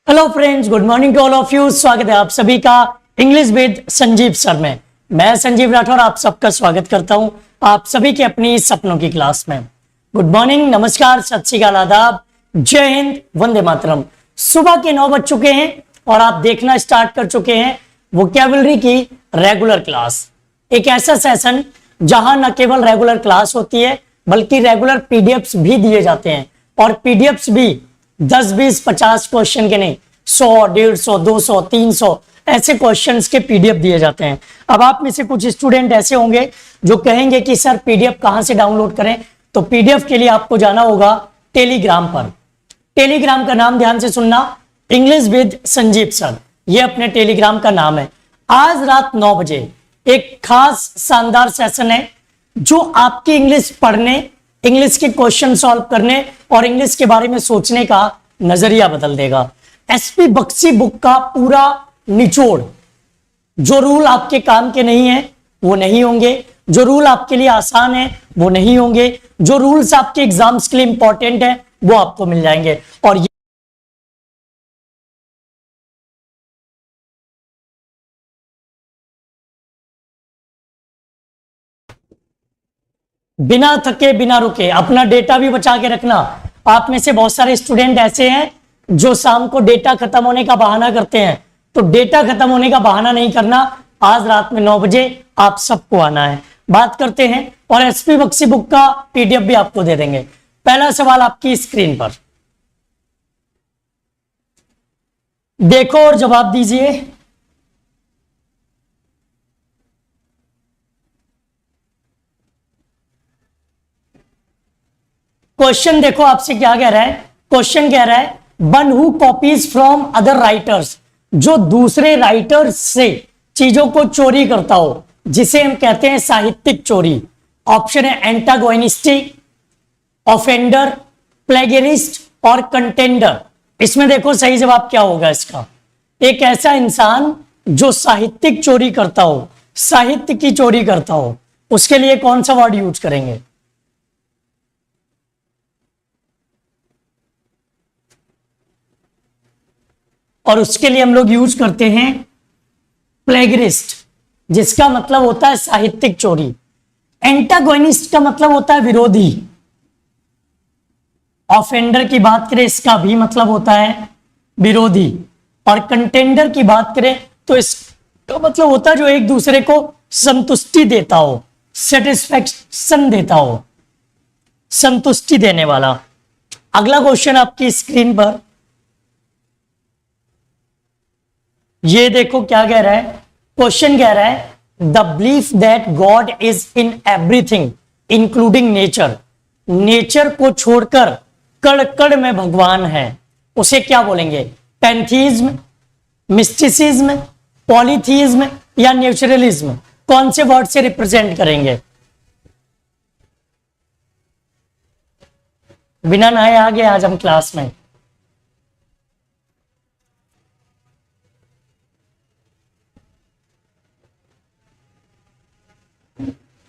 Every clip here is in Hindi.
Hello friends, good morning to all of you. स्वागत है आप सभी का इंग्लिश विद संजीव सर में। मैं संजीव राठौर आप सबका स्वागत करता हूं आप सभी के अपनी सपनों की क्लास में। गुड मॉर्निंग, नमस्कार, सत श्री अकाल, आदाब, जय हिंद, वंदे मातरम। सुबह के 9 बज चुके हैं और आप देखना स्टार्ट कर चुके हैं वोकैबुलरी की रेगुलर क्लास। एक ऐसा सेशन जहां न केवल रेगुलर क्लास होती है बल्कि रेगुलर पीडीएफ्स भी दिए जाते हैं, और पीडीएफ्स भी 10, 20, 50 क्वेश्चन के नहीं, 100, 150, 200, 300 ऐसे क्वेश्चंस के पीडीएफ दिए जाते हैं। अब आप में से कुछ स्टूडेंट ऐसे होंगे जो कहेंगे कि सर पीडीएफ कहां से डाउनलोड करें, तो पीडीएफ के लिए आपको जाना होगा टेलीग्राम पर। टेलीग्राम का नाम ध्यान से सुनना, इंग्लिश विद संजीव सर, ये अपने टेलीग्राम का नाम है। आज रात 9 बजे एक खास शानदार सेशन है जो आपकी इंग्लिश पढ़ने, इंग्लिश के क्वेश्चन सॉल्व करने और इंग्लिश के बारे में सोचने का नजरिया बदल देगा। एसपी बख्शी बुक का पूरा निचोड़, जो रूल आपके काम के नहीं है वो नहीं होंगे, जो रूल आपके लिए आसान है वो नहीं होंगे, जो रूल्स आपके एग्जाम्स के लिए इंपॉर्टेंट है वो आपको मिल जाएंगे। और बिना थके बिना रुके अपना डेटा भी बचा के रखना। आप में से बहुत सारे स्टूडेंट ऐसे हैं जो शाम को डेटा खत्म होने का बहाना करते हैं, तो डेटा खत्म होने का बहाना नहीं करना। आज रात में 9 बजे आप सबको आना है। बात करते हैं और एसपी बख्शी बुक का पीडीएफ भी आपको दे देंगे। पहला सवाल आपकी स्क्रीन पर देखो और जवाब दीजिए। क्वेश्चन देखो आपसे क्या कह रहा है। क्वेश्चन कह रहा है one who copies from other writers, जो दूसरे राइटर्स से चीजों को चोरी करता हो, जिसे हम कहते हैं साहित्यिक चोरी। ऑप्शन है एंटागोनिस्टिक, ऑफेंडर, प्लेगरिस्ट और कंटेंडर। इसमें देखो सही जवाब क्या होगा इसका। एक ऐसा इंसान जो साहित्यिक चोरी करता हो, साहित्य की चोरी करता हो, उसके लिए कौन सा वर्ड यूज करेंगे? और उसके लिए हम लोग यूज करते हैं प्लेगरिस्ट, जिसका मतलब होता है साहित्यिक चोरी। एंटागोनिस्ट का मतलब होता है विरोधी। ऑफेंडर की बात करें, इसका भी मतलब होता है विरोधी। और कंटेंडर की बात करें तो इसका मतलब होता है जो एक दूसरे को संतुष्टि देता हो, सेटिस्फैक्शन देता हो, संतुष्टि देने वाला। अगला क्वेश्चन आपकी स्क्रीन पर ये देखो क्या कह रहा है। क्वेश्चन कह रहा है the belief that God is in everything including nature. Nature को छोड़कर कण कण में भगवान है, उसे क्या बोलेंगे? पैंथीज्म, मिस्टिसिज्म, पॉलीथीज्म या नेचुरलिज्म? कौन से वर्ड से रिप्रेजेंट करेंगे? बिना नहाए आ गए आज हम क्लास में।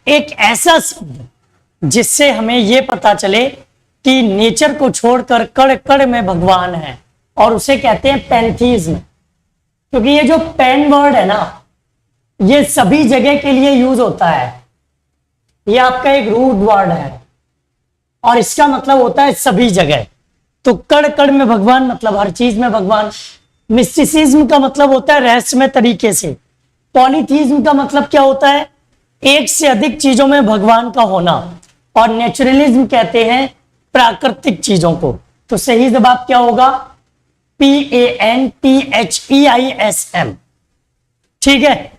एक ऐसा शब्द जिससे हमें यह पता चले कि नेचर को छोड़कर कण कण में भगवान है, और उसे कहते हैं पैंथीज्म। क्योंकि ये जो पैन वर्ड है ना, ये सभी जगह के लिए यूज होता है। ये आपका एक रूट वर्ड है और इसका मतलब होता है सभी जगह। तो कण कण में भगवान मतलब हर चीज में भगवान। मिस्टिसिज्म का मतलब होता है रहस्यमय तरीके से। पॉलीथीज्म का मतलब क्या होता है? एक से अधिक चीजों में भगवान का होना। और नेचुरलिज्म कहते हैं प्राकृतिक चीजों को। तो सही जवाब क्या होगा? PANTHEISM। ठीक है,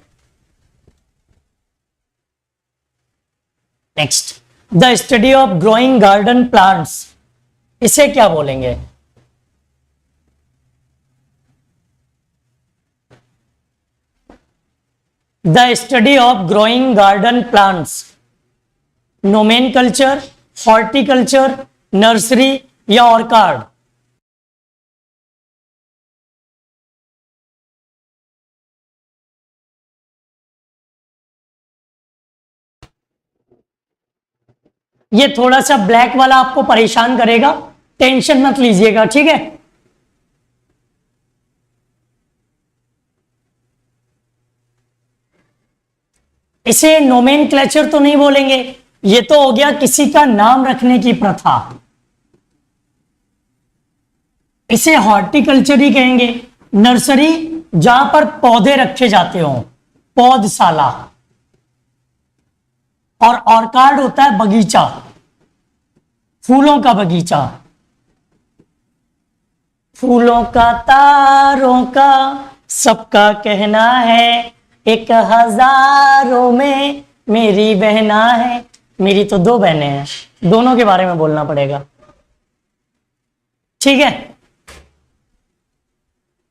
next, the study of growing garden plants, इसे क्या बोलेंगे? The study of growing garden plants, nomenclature, horticulture, nursery या ऑर्कार्ड? ये थोड़ा सा ब्लैक वाला आपको परेशान करेगा, टेंशन मत लीजिएगा, ठीक है। इसे नोमेनक्लेचर तो नहीं बोलेंगे, ये तो हो गया किसी का नाम रखने की प्रथा। इसे हॉर्टिकल्चर ही कहेंगे, नर्सरी जहां पर पौधे रखे जाते हो, पौधशाला। और ऑर्कार्ड होता है बगीचा, फूलों का बगीचा। फूलों का तारों का सबका कहना है, एक हजारों में मेरी बहना है। मेरी तो 2 बहनें हैं, दोनों के बारे में बोलना पड़ेगा, ठीक है।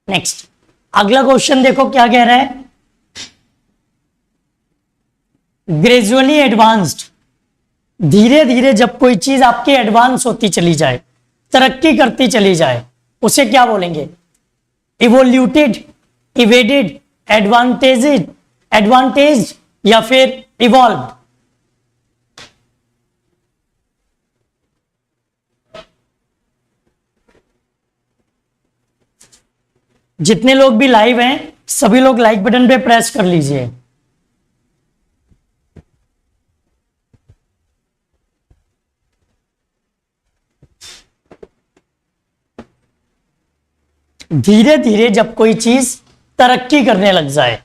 नेक्स्ट अगला क्वेश्चन देखो क्या कह रहा है। ग्रेजुअली एडवांस्ड, धीरे धीरे जब कोई चीज आपकी एडवांस होती चली जाए, तरक्की करती चली जाए, उसे क्या बोलेंगे? इवोल्यूटेड, इवेडेड, एडवांटेजेड, एडवांटेज या फिर इवॉल्व? जितने लोग भी लाइव हैं सभी लोग लाइक बटन पे प्रेस कर लीजिए। धीरे धीरे जब कोई चीज तरक्की करने लग जाए,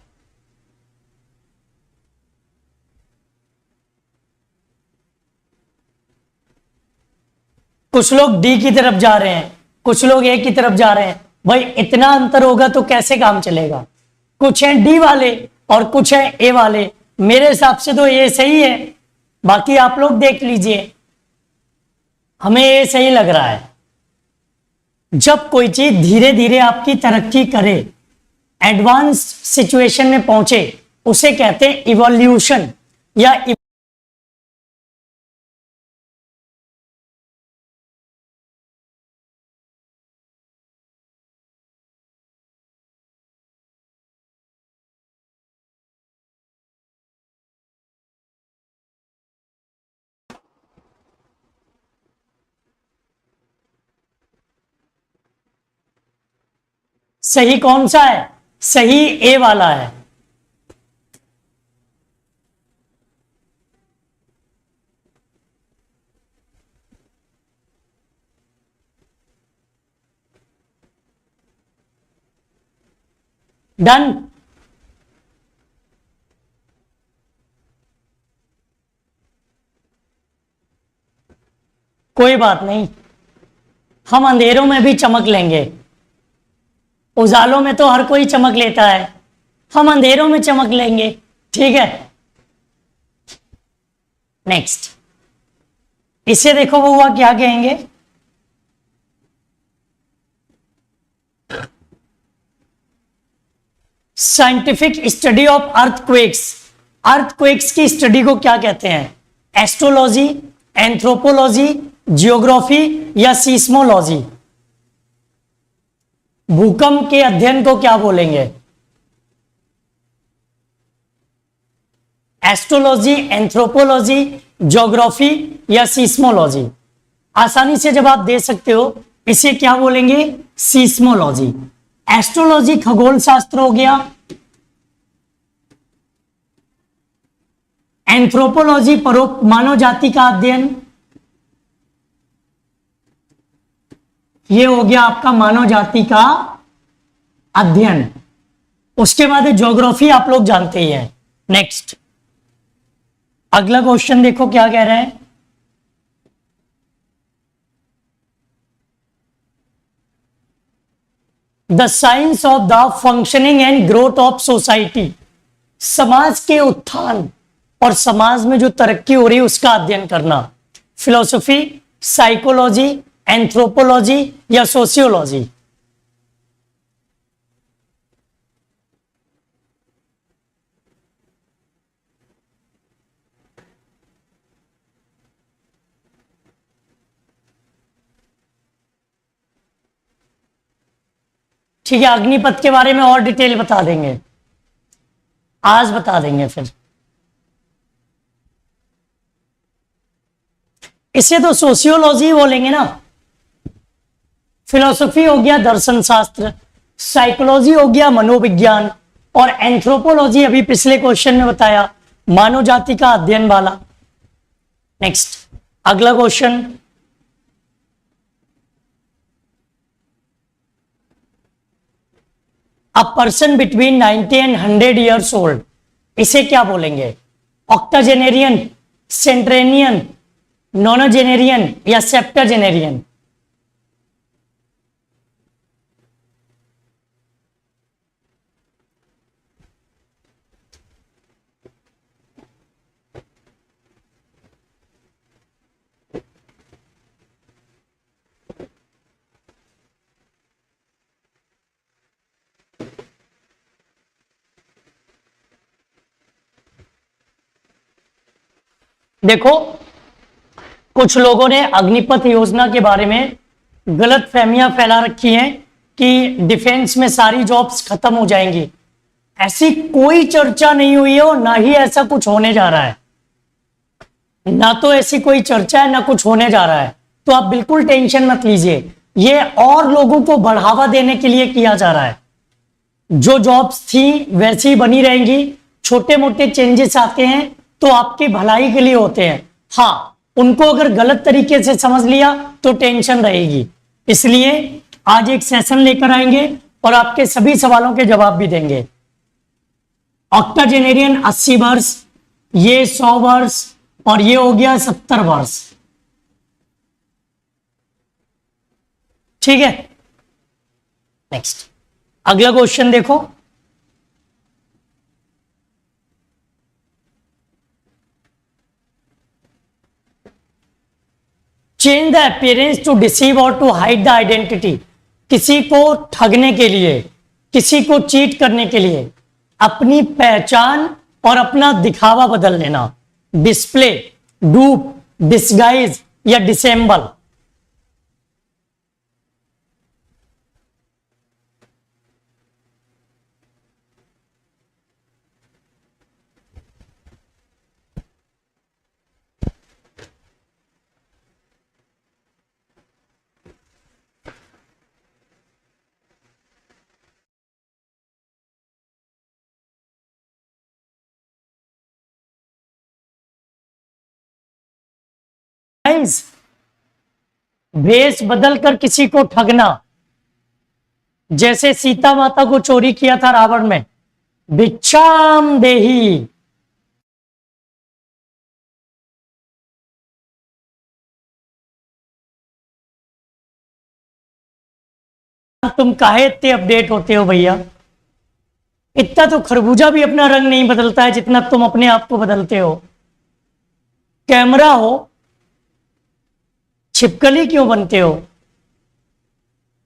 कुछ लोग डी की तरफ जा रहे हैं, कुछ लोग ए की तरफ जा रहे हैं। भाई इतना अंतर होगा तो कैसे काम चलेगा? कुछ हैं डी वाले और कुछ हैं ए वाले। मेरे हिसाब से तो ये सही है, बाकी आप लोग देख लीजिए। हमें ये सही लग रहा है। जब कोई चीज धीरे धीरे आपकी तरक्की करे, एडवांस सिचुएशन में पहुंचे, उसे कहते हैं इवोल्यूशन या सही कौन सा है? सही ए वाला है। डन। कोई बात नहीं, हम अंधेरों में भी चमक लेंगे। उजालों में तो हर कोई चमक लेता है, हम अंधेरों में चमक लेंगे, ठीक है। नेक्स्ट इसे देखो वो हुआ क्या कहेंगे। Scientific study of earthquakes. Earthquakes की स्टडी को क्या कहते हैं? एस्ट्रोलॉजी, एंथ्रोपोलॉजी, जियोग्राफी या सीस्मोलॉजी? भूकंप के अध्ययन को क्या बोलेंगे? एस्ट्रोलॉजी, एंथ्रोपोलॉजी, ज्योग्राफी या सीस्मोलॉजी? आसानी से जवाब दे सकते हो, इसे क्या बोलेंगे? सीस्मोलॉजी। एस्ट्रोलॉजी खगोल शास्त्र हो गया, एंथ्रोपोलॉजी परोक्त मानव जाति का अध्ययन, ये हो गया आपका मानव जाति का अध्ययन। उसके बाद ज्योग्राफी आप लोग जानते ही हैं। नेक्स्ट अगला क्वेश्चन देखो क्या कह रहा है। The science of the functioning and growth of society. समाज के उत्थान और समाज में जो तरक्की हो रही है उसका अध्ययन करना। फिलोसफी, साइकोलॉजी, एंथ्रोपोलॉजी या सोशियोलॉजी? ठीक है, अग्निपथ के बारे में और डिटेल बता देंगे, आज बता देंगे। फिर इसे तो सोशियोलॉजी बोलेंगे ना। फिलोसफी हो गया दर्शन शास्त्र, साइकोलॉजी हो गया मनोविज्ञान, और एंथ्रोपोलॉजी अभी पिछले क्वेश्चन में बताया मानव जाति का अध्ययन वाला। नेक्स्ट अगला question, a person between 90 and 100 years old, इसे क्या बोलेंगे? ऑक्टाजेनेरियन, सेंट्रेनियन, नोनोजेनेरियन या सेप्टाजेनेरियन? देखो, कुछ लोगों ने अग्निपथ योजना के बारे में गलत फहमियां फैला रखी हैं कि डिफेंस में सारी जॉब्स खत्म हो जाएंगी। ऐसी कोई चर्चा नहीं हुई है और ना ही ऐसा कुछ होने जा रहा है। ना तो ऐसी कोई चर्चा है ना कुछ होने जा रहा है, तो आप बिल्कुल टेंशन मत लीजिए। ये और लोगों को बढ़ावा देने के लिए किया जा रहा है। जो जॉब्स थी वैसी ही बनी रहेंगी, छोटे मोटे चेंजेस आते हैं तो आपकी भलाई के लिए होते हैं। हाँ, उनको अगर गलत तरीके से समझ लिया तो टेंशन रहेगी। इसलिए आज एक सेशन लेकर आएंगे और आपके सभी सवालों के जवाब भी देंगे। ऑक्टाजेनेरियन 80 वर्ष, ये 100 वर्ष और ये हो गया 70 वर्ष। ठीक है, नेक्स्ट अगला क्वेश्चन देखो, change the appearance to deceive or to hide the identity. किसी को ठगने के लिए, किसी को चीट करने के लिए अपनी पहचान और अपना दिखावा बदल लेना। डिस्प्ले, डूप, डिस्गाइज या डिसेंबल? भेष बदलकर किसी को ठगना, जैसे सीता माता को चोरी किया था रावण में। भिक्षाम देही। तुम काहे इतने अपडेट होते हो भैया? इतना तो खरबूजा भी अपना रंग नहीं बदलता है जितना तुम अपने आप को बदलते हो। कैमरा हो, छिपकली क्यों बनते हो?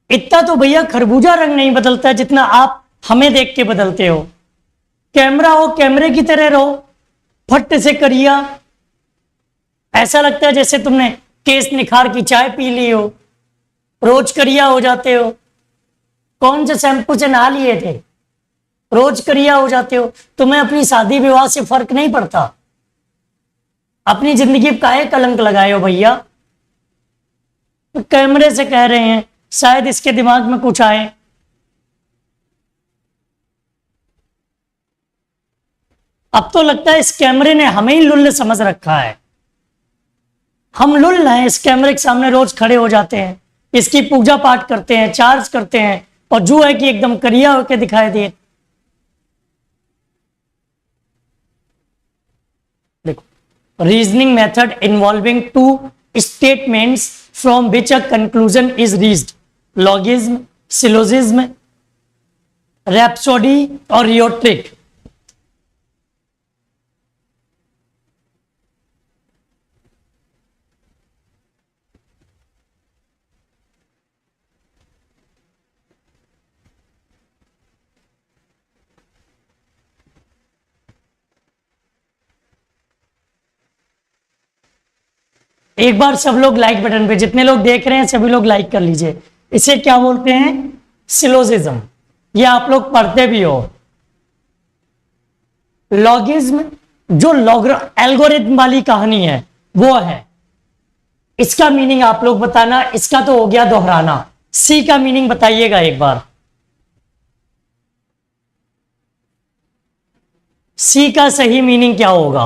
इतना तो भैया खरबूजा रंग नहीं बदलता है जितना आप हमें देख के बदलते हो। कैमरा हो, कैमरे की तरह रहो, फट से करिया। ऐसा लगता है जैसे तुमने केस निखार की चाय पी ली हो, रोज करिया हो जाते हो। कौन से शैम्पू से नहा लिए थे? रोज करिया हो जाते हो। तुम्हें अपनी शादी विवाह से फर्क नहीं पड़ता? अपनी जिंदगी पर काहे कलंक लगाए हो भैया? तो कैमरे से कह रहे हैं, शायद इसके दिमाग में कुछ आए। अब तो लगता है इस कैमरे ने हमें ही लुल्ल समझ रखा है। हम लुल्ल हैं, इस कैमरे के सामने रोज खड़े हो जाते हैं, इसकी पूजा पाठ करते हैं, चार्ज करते हैं, और जो है कि एकदम करिया होकर दिखाई दे। देखो, reasoning method involving two statements from which a conclusion is reached. Logism, syllogism, rhapsody और रियोट्रिक। एक बार सब लोग लाइक बटन पे, जितने लोग देख रहे हैं सभी लोग लाइक कर लीजिए। इसे क्या बोलते हैं? सिलोजिज्म। ये आप लोग पढ़ते भी हो। लॉगिज्म जो एल्गोरिथम वाली कहानी है वो है। इसका मीनिंग आप लोग बताना। इसका तो हो गया दोहराना। सी का मीनिंग बताइएगा एक बार। सी का सही मीनिंग क्या होगा?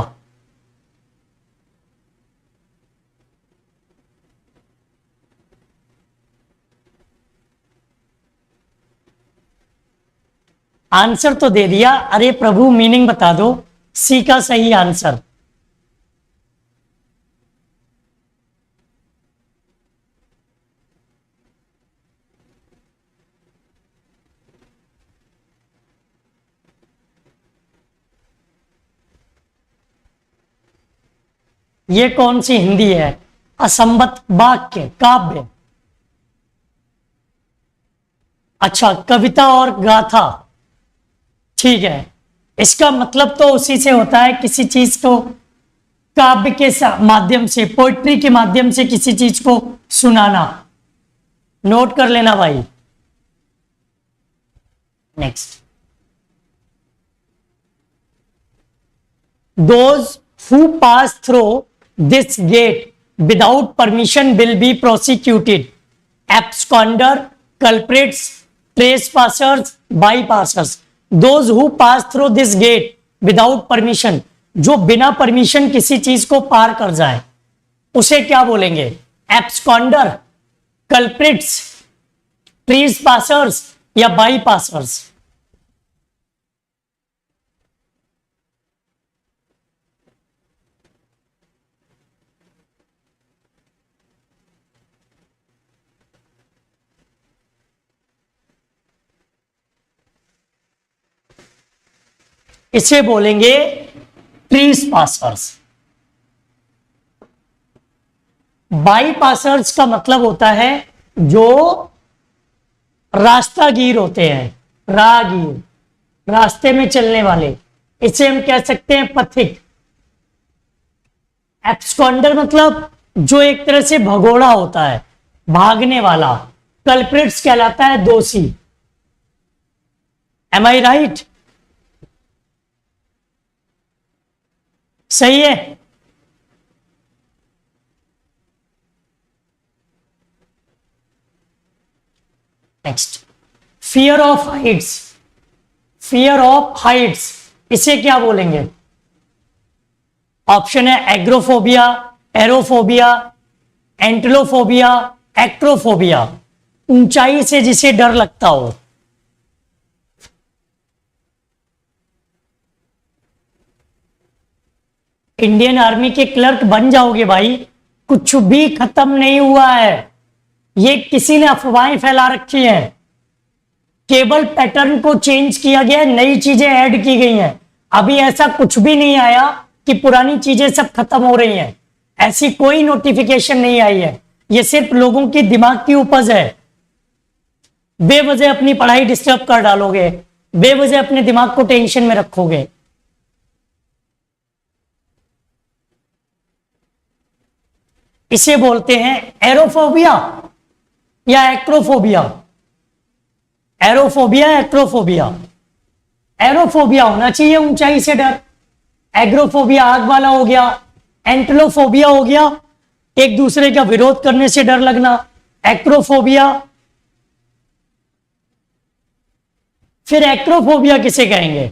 आंसर तो दे दिया, अरे प्रभु मीनिंग बता दो। सी का सही आंसर ये कौन सी हिंदी है? असंबद्ध वाक्य, काव्य। अच्छा, कविता और गाथा, ठीक है। इसका मतलब तो उसी से होता है, किसी चीज को काव्य के माध्यम से, पोइट्री के माध्यम से किसी चीज को सुनाना। नोट कर लेना भाई। Next, those who pass through this gate without permission will be prosecuted. Absconder, culprits, trespassers, bypassers. Those who pass through this gate without permission, जो बिना परमिशन किसी चीज को पार कर जाए, उसे क्या बोलेंगे? एब्सकॉन्डर, कल्प्रिट्स, ट्रेसपासर्स या बाईपासर्स? इसे बोलेंगे ट्रेसपासर्स। बाईपासर्स का मतलब होता है जो रास्तागीर होते हैं, राहगीर, रास्ते में चलने वाले, इसे हम कह सकते हैं पथिक। एब्सकॉन्डर मतलब जो एक तरह से भगोड़ा होता है, भागने वाला। कल्प्रिट्स कहलाता है दोषी। एम आई राइट? सही है। Next, fear of Heights. Fear of Heights, इसे क्या बोलेंगे? ऑप्शन है एग्रोफोबिया, एरोफोबिया, एंटलोफोबिया, एक्ट्रोफोबिया। ऊंचाई से जिसे डर लगता हो। इंडियन आर्मी के क्लर्क बन जाओगे भाई, कुछ भी खत्म नहीं हुआ है। ये किसी ने अफवाहें फैला रखी हैं। केवल पैटर्न को चेंज किया गया, नई चीजें ऐड की गई हैं। अभी ऐसा कुछ भी नहीं आया कि पुरानी चीजें सब खत्म हो रही हैं। ऐसी कोई नोटिफिकेशन नहीं आई है। ये सिर्फ लोगों की दिमाग की उपज है। बेवजह अपनी पढ़ाई डिस्टर्ब कर डालोगे, बेवजह अपने दिमाग को टेंशन में रखोगे। इसे बोलते हैं एरोफोबिया या एक्ट्रोफोबिया। एरोफोबिया, एक्ट्रोफोबिया। एरोफोबिया होना चाहिए ऊंचाई से डर। एग्रोफोबिया आग वाला हो गया। एंटलोफोबिया हो गया एक दूसरे का विरोध करने से डर लगना। एक्ट्रोफोबिया, फिर एक्ट्रोफोबिया किसे कहेंगे?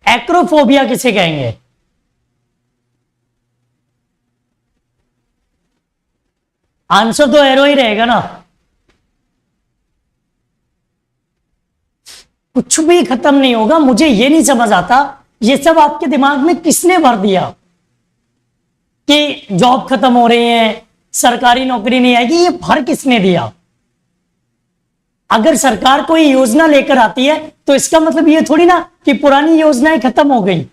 एक्रोफोबिया किसे कहेंगे? आंसर तो एरो ही रहेगा ना। कुछ भी खत्म नहीं होगा। मुझे ये नहीं समझ आता ये सब आपके दिमाग में किसने भर दिया कि जॉब खत्म हो रही है, सरकारी नौकरी नहीं आएगी। ये भर किसने दिया? अगर सरकार कोई योजना लेकर आती है तो इसका मतलब ये थोड़ी ना कि पुरानी योजनाएं खत्म हो गई।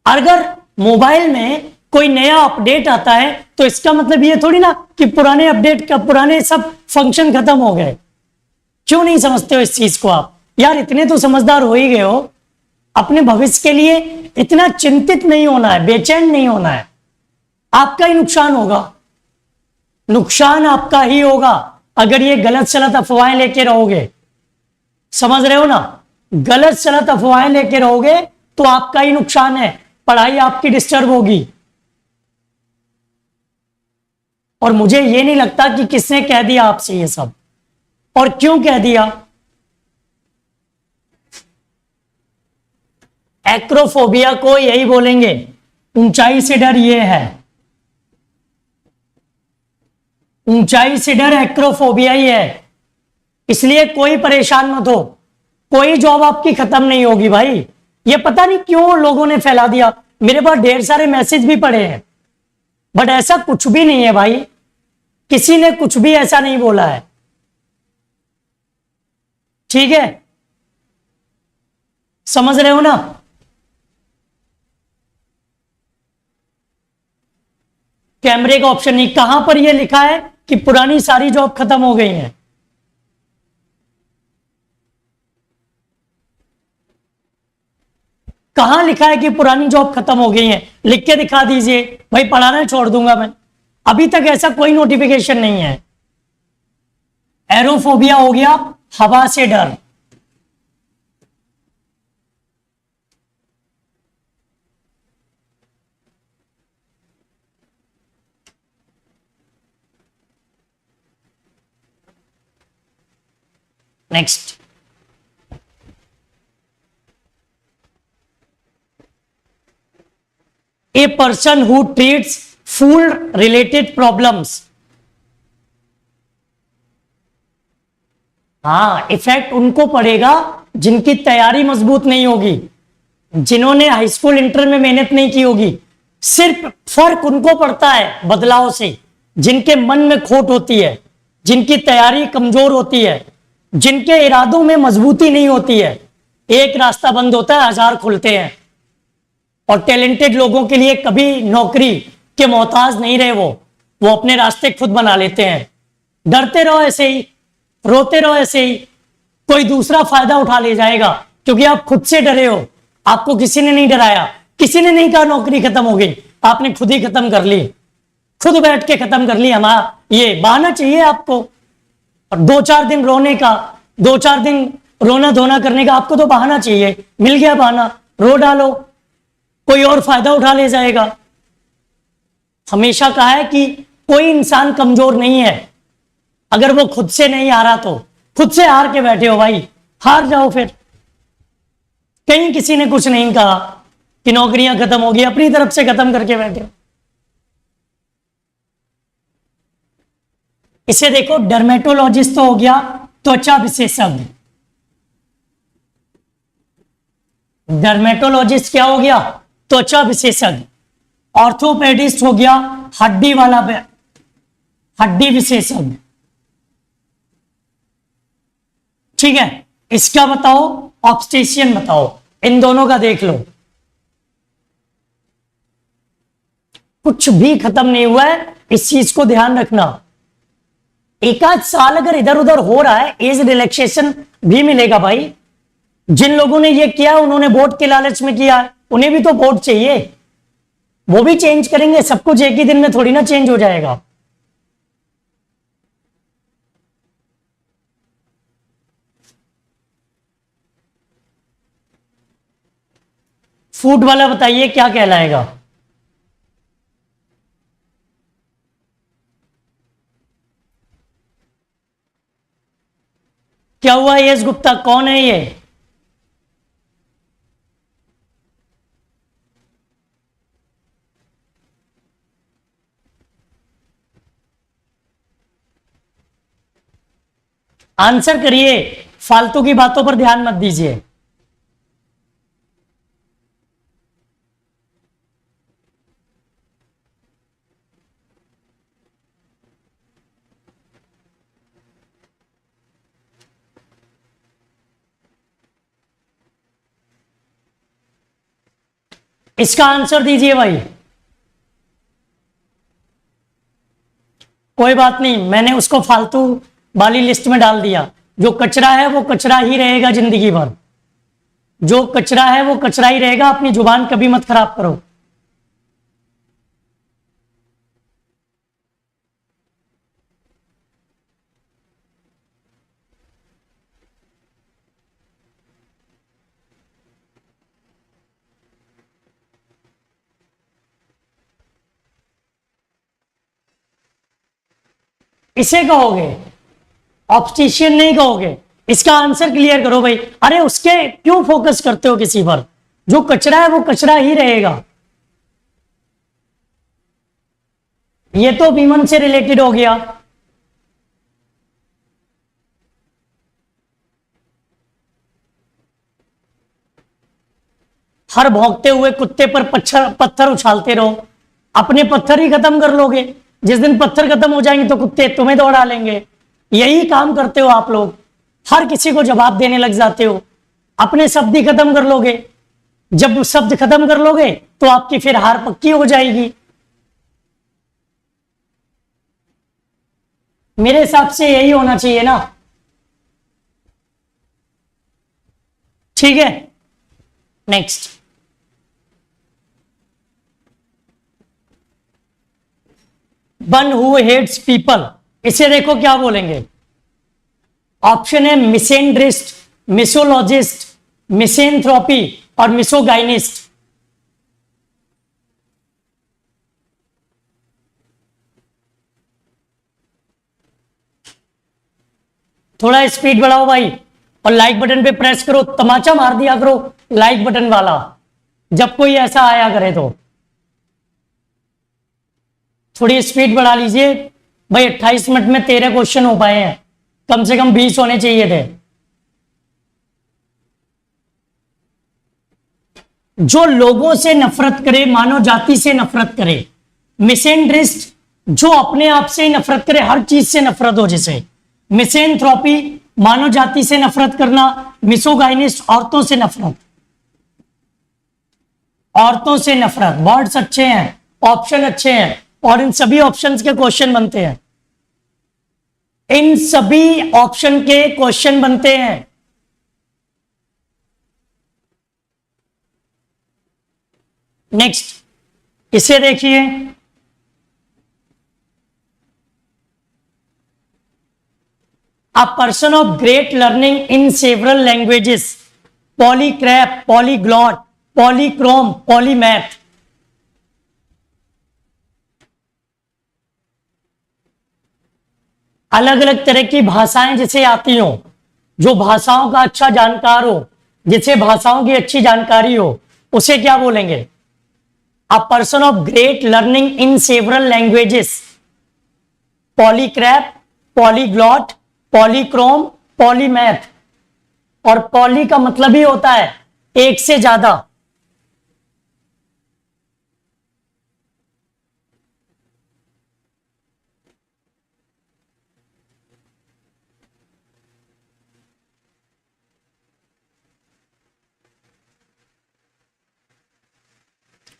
अगर मोबाइल में कोई नया अपडेट आता है तो इसका मतलब ये थोड़ी ना कि पुराने अपडेट का पुराने सब फंक्शन खत्म हो गए। क्यों नहीं समझते हो इस चीज को आप? यार इतने तो समझदार हो ही गए हो। अपने भविष्य के लिए इतना चिंतित नहीं होना है, बेचैन नहीं होना है। आपका ही नुकसान होगा, नुकसान आपका ही होगा अगर ये गलत सलत अफवाहें लेके रहोगे। समझ रहे हो ना? गलत सलत अफवाहें लेके रहोगे तो आपका ही नुकसान है, पढ़ाई आपकी डिस्टर्ब होगी। और मुझे ये नहीं लगता कि किसने कह दिया आपसे ये सब, और क्यों कह दिया। एक्रोफोबिया को यही बोलेंगे, ऊंचाई से डर ये है, ऊंचाई से डर एक्रोफोबिया ही है। इसलिए कोई परेशान मत हो, कोई जॉब आपकी खत्म नहीं होगी भाई। ये पता नहीं क्यों लोगों ने फैला दिया, मेरे पास ढेर सारे मैसेज भी पड़े हैं, बट ऐसा कुछ भी नहीं है भाई, किसी ने कुछ भी ऐसा नहीं बोला है, ठीक है, समझ रहे हो ना। कैमरे का ऑप्शन नहीं, कहां पर यह लिखा है कि पुरानी सारी जॉब खत्म हो गई हैं? कहां लिखा है कि पुरानी जॉब खत्म हो गई है? लिख के दिखा दीजिए भाई, पढ़ाना छोड़ दूंगा मैं। अभी तक ऐसा कोई नोटिफिकेशन नहीं है। एरोफोबिया हो गया हवा से डर। Next, a person who treats food related problems. हाँ, इफेक्ट उनको पड़ेगा जिनकी तैयारी मजबूत नहीं होगी, जिन्होंने हाई स्कूल इंटर में मेहनत नहीं की होगी। सिर्फ फर्क उनको पड़ता है बदलाव से, जिनके मन में खोट होती है, जिनकी तैयारी कमजोर होती है, जिनके इरादों में मजबूती नहीं होती है। एक रास्ता बंद होता है, हजार खुलते हैं। और टैलेंटेड लोगों के लिए कभी नौकरी के मोहताज नहीं रहे, वो अपने रास्ते खुद बना लेते हैं। डरते रहो ऐसे ही, रोते रहो ऐसे ही, कोई दूसरा फायदा उठा ले जाएगा, क्योंकि आप खुद से डरे हो। आपको किसी ने नहीं डराया, किसी ने नहीं कहा नौकरी खत्म हो गई, आपने खुद ही खत्म कर ली, खुद बैठ के खत्म कर ली। हमारा ये बहाना चाहिए आपको, और 2-4 दिन रोने का, 2-4 दिन रोना धोना करने का आपको तो बहाना चाहिए। मिल गया बहाना, रो डालो, कोई और फायदा उठा ले जाएगा। हमेशा कहा है कि कोई इंसान कमजोर नहीं है, अगर वो खुद से नहीं हारा तो खुद से हार के बैठे हो भाई, हार जाओ फिर। कहीं किसी ने कुछ नहीं कहा कि नौकरियां खत्म होगी, अपनी तरफ से खत्म करके बैठे हो। इसे देखो, डर्मेटोलॉजिस्ट तो हो गया त्वचा विशेषज्ञ, डर्मेटोलॉजिस्ट क्या हो गया? त्वचा विशेषज्ञ। ऑर्थोपेडिस्ट हो गया हड्डी वाला, हड्डी विशेषज्ञ, ठीक है। इसका बताओ, ऑब्स्टेशियन बताओ, इन दोनों का देख लो। कुछ भी खत्म नहीं हुआ है, इस चीज को ध्यान रखना। एक आध साल अगर इधर उधर हो रहा है, एज रिलैक्सेशन भी मिलेगा भाई। जिन लोगों ने ये किया उन्होंने वोट के लालच में किया, उन्हें भी तो वोट चाहिए, वो भी चेंज करेंगे। सब कुछ एक ही दिन में थोड़ी ना चेंज हो जाएगा। फूड वाला बताइए क्या कहलाएगा? क्या हुआ यश गुप्ता, कौन है ये? आंसर करिए, फालतू की बातों पर ध्यान मत दीजिए। इसका आंसर दीजिए भाई। कोई बात नहीं, मैंने उसको फालतू वाली लिस्ट में डाल दिया। जो कचरा है वो कचरा ही रहेगा जिंदगी भर, जो कचरा है वो कचरा ही रहेगा। अपनी जुबान कभी मत खराब करो। इसे कहोगे, ऑब्स्टिशियन नहीं कहोगे। इसका आंसर क्लियर करो भाई। अरे उसके क्यों फोकस करते हो किसी पर? जो कचरा है वो कचरा ही रहेगा। ये तो विमन से रिलेटेड हो गया। हर भौंकते हुए कुत्ते पर पत्थर उछालते रहो, अपने पत्थर ही खत्म कर लोगे। जिस दिन पत्थर खत्म हो जाएंगे तो कुत्ते तुम्हें दौड़ा लेंगे। यही काम करते हो आप लोग, हर किसी को जवाब देने लग जाते हो, अपने शब्द ही खत्म कर लोगे। जब शब्द खत्म कर लोगे तो आपकी फिर हार पक्की हो जाएगी। मेरे हिसाब से यही होना चाहिए ना। ठीक है, next. One who hates people, इसे देखो क्या बोलेंगे। ऑप्शन है मिसेंड्रिस्ट, मिसोलॉजिस्ट, मिसेंथ्रोपी और मिसोगाइनिस्ट। थोड़ा स्पीड बढ़ाओ भाई, और लाइक बटन पे प्रेस करो, तमाचा मार दिया करो लाइक बटन वाला जब कोई ऐसा आया करे तो। थोड़ी स्पीड बढ़ा लीजिए भाई, 28 मिनट में 13 क्वेश्चन हो पाए हैं, कम से कम 20 होने चाहिए थे। जो लोगों से नफरत करे, मानव जाति से नफरत करे। मिसेंड्रिस्ट, जो अपने आप से ही नफरत करे, हर चीज से नफरत हो जिसे। मिसेंथ्रोपी, मानव जाति से नफरत करना। मिसोगाइनिस्ट, औरतों से नफरत। औरतों से नफरत, वर्ड्स अच्छे हैं, ऑप्शन अच्छे हैं, और इन सभी ऑप्शंस के क्वेश्चन बनते हैं। इन सभी ऑप्शन के क्वेश्चन बनते हैं। नेक्स्ट, इसे देखिए। A person of great learning in several languages, polycrap, polyglot, polychrome, polymath. अलग अलग तरह की भाषाएं जिसे आती हो, जो भाषाओं का अच्छा जानकार हो, जिसे भाषाओं की अच्छी जानकारी हो, उसे क्या बोलेंगे? A person of great learning in several languages, polycrap, polyglot, polychrome, polymath. और पॉली का मतलब ही होता है एक से ज्यादा।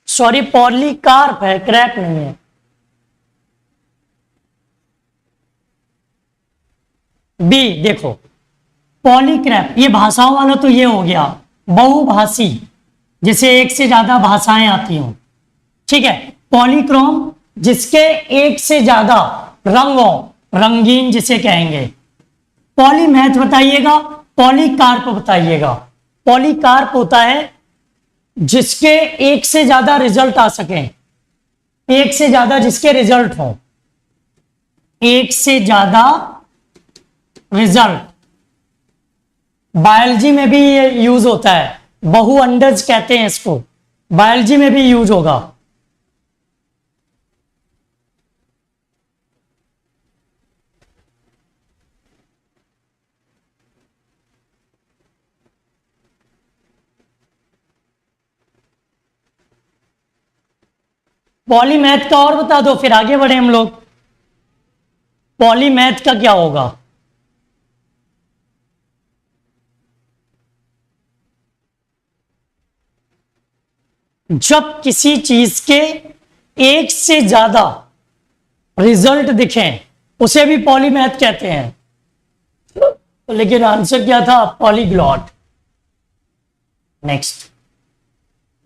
सॉरी, पॉलीकार्प है, क्रैप नहीं है। बी देखो, पॉलीक्रैप, ये भाषाओं वाला तो ये हो गया बहुभाषी, जिसे एक से ज्यादा भाषाएं आती हों। ठीक है। पॉलीक्रोम, जिसके एक से ज्यादा रंग हो, रंगीन जिसे कहेंगे। पॉलीमैथ बताइएगा, पॉलीकार्प बताइएगा। पॉलीकार्प होता है जिसके एक से ज्यादा रिजल्ट आ सके, एक से ज्यादा जिसके रिजल्ट हो, एक से ज्यादा रिजल्ट। बायोलॉजी में भी ये यूज होता है, बहु अंडज कहते हैं इसको, बायोलॉजी में भी यूज होगा। पॉलीमैथ का और बता दो, फिर आगे बढ़े हम लोग। पॉलीमैथ का क्या होगा? जब किसी चीज के एक से ज्यादा रिजल्ट दिखें, उसे भी पॉलीमैथ कहते हैं। तो लेकिन आंसर क्या था? Polyglot. Next,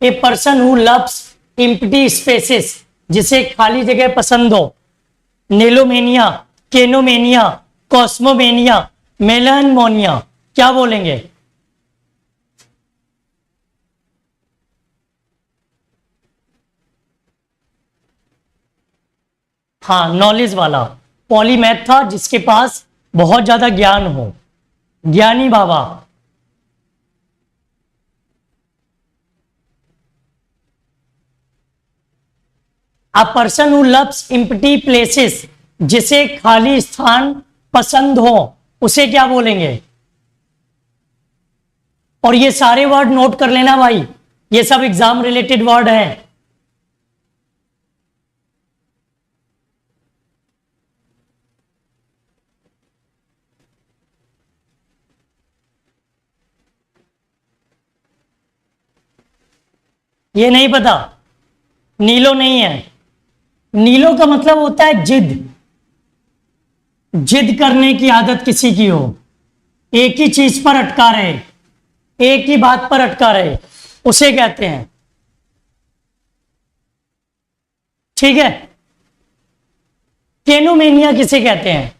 a person who loves empty spaces, जिसे खाली जगह पसंद हो। नेलोमेनिया, केनोमेनिया, कॉस्मोमेनिया, मेलानमोनिया। क्या बोलेंगे? हाँ, नॉलेज वाला। पॉलीमैथ था, जिसके पास बहुत ज्यादा ज्ञान हो, ज्ञानी बाबा। A person who loves empty places, जिसे खाली स्थान पसंद हो, उसे क्या बोलेंगे? और ये सारे वर्ड नोट कर लेना भाई, ये सब एग्जाम रिलेटेड वर्ड हैं। ये नहीं पता? नीलो नहीं है। नीलो का मतलब होता है जिद, जिद करने की आदत किसी की हो, एक ही चीज पर अटका रहे, एक ही बात पर अटका रहे, उसे कहते हैं। ठीक है। केनोमेनिया किसे कहते हैं?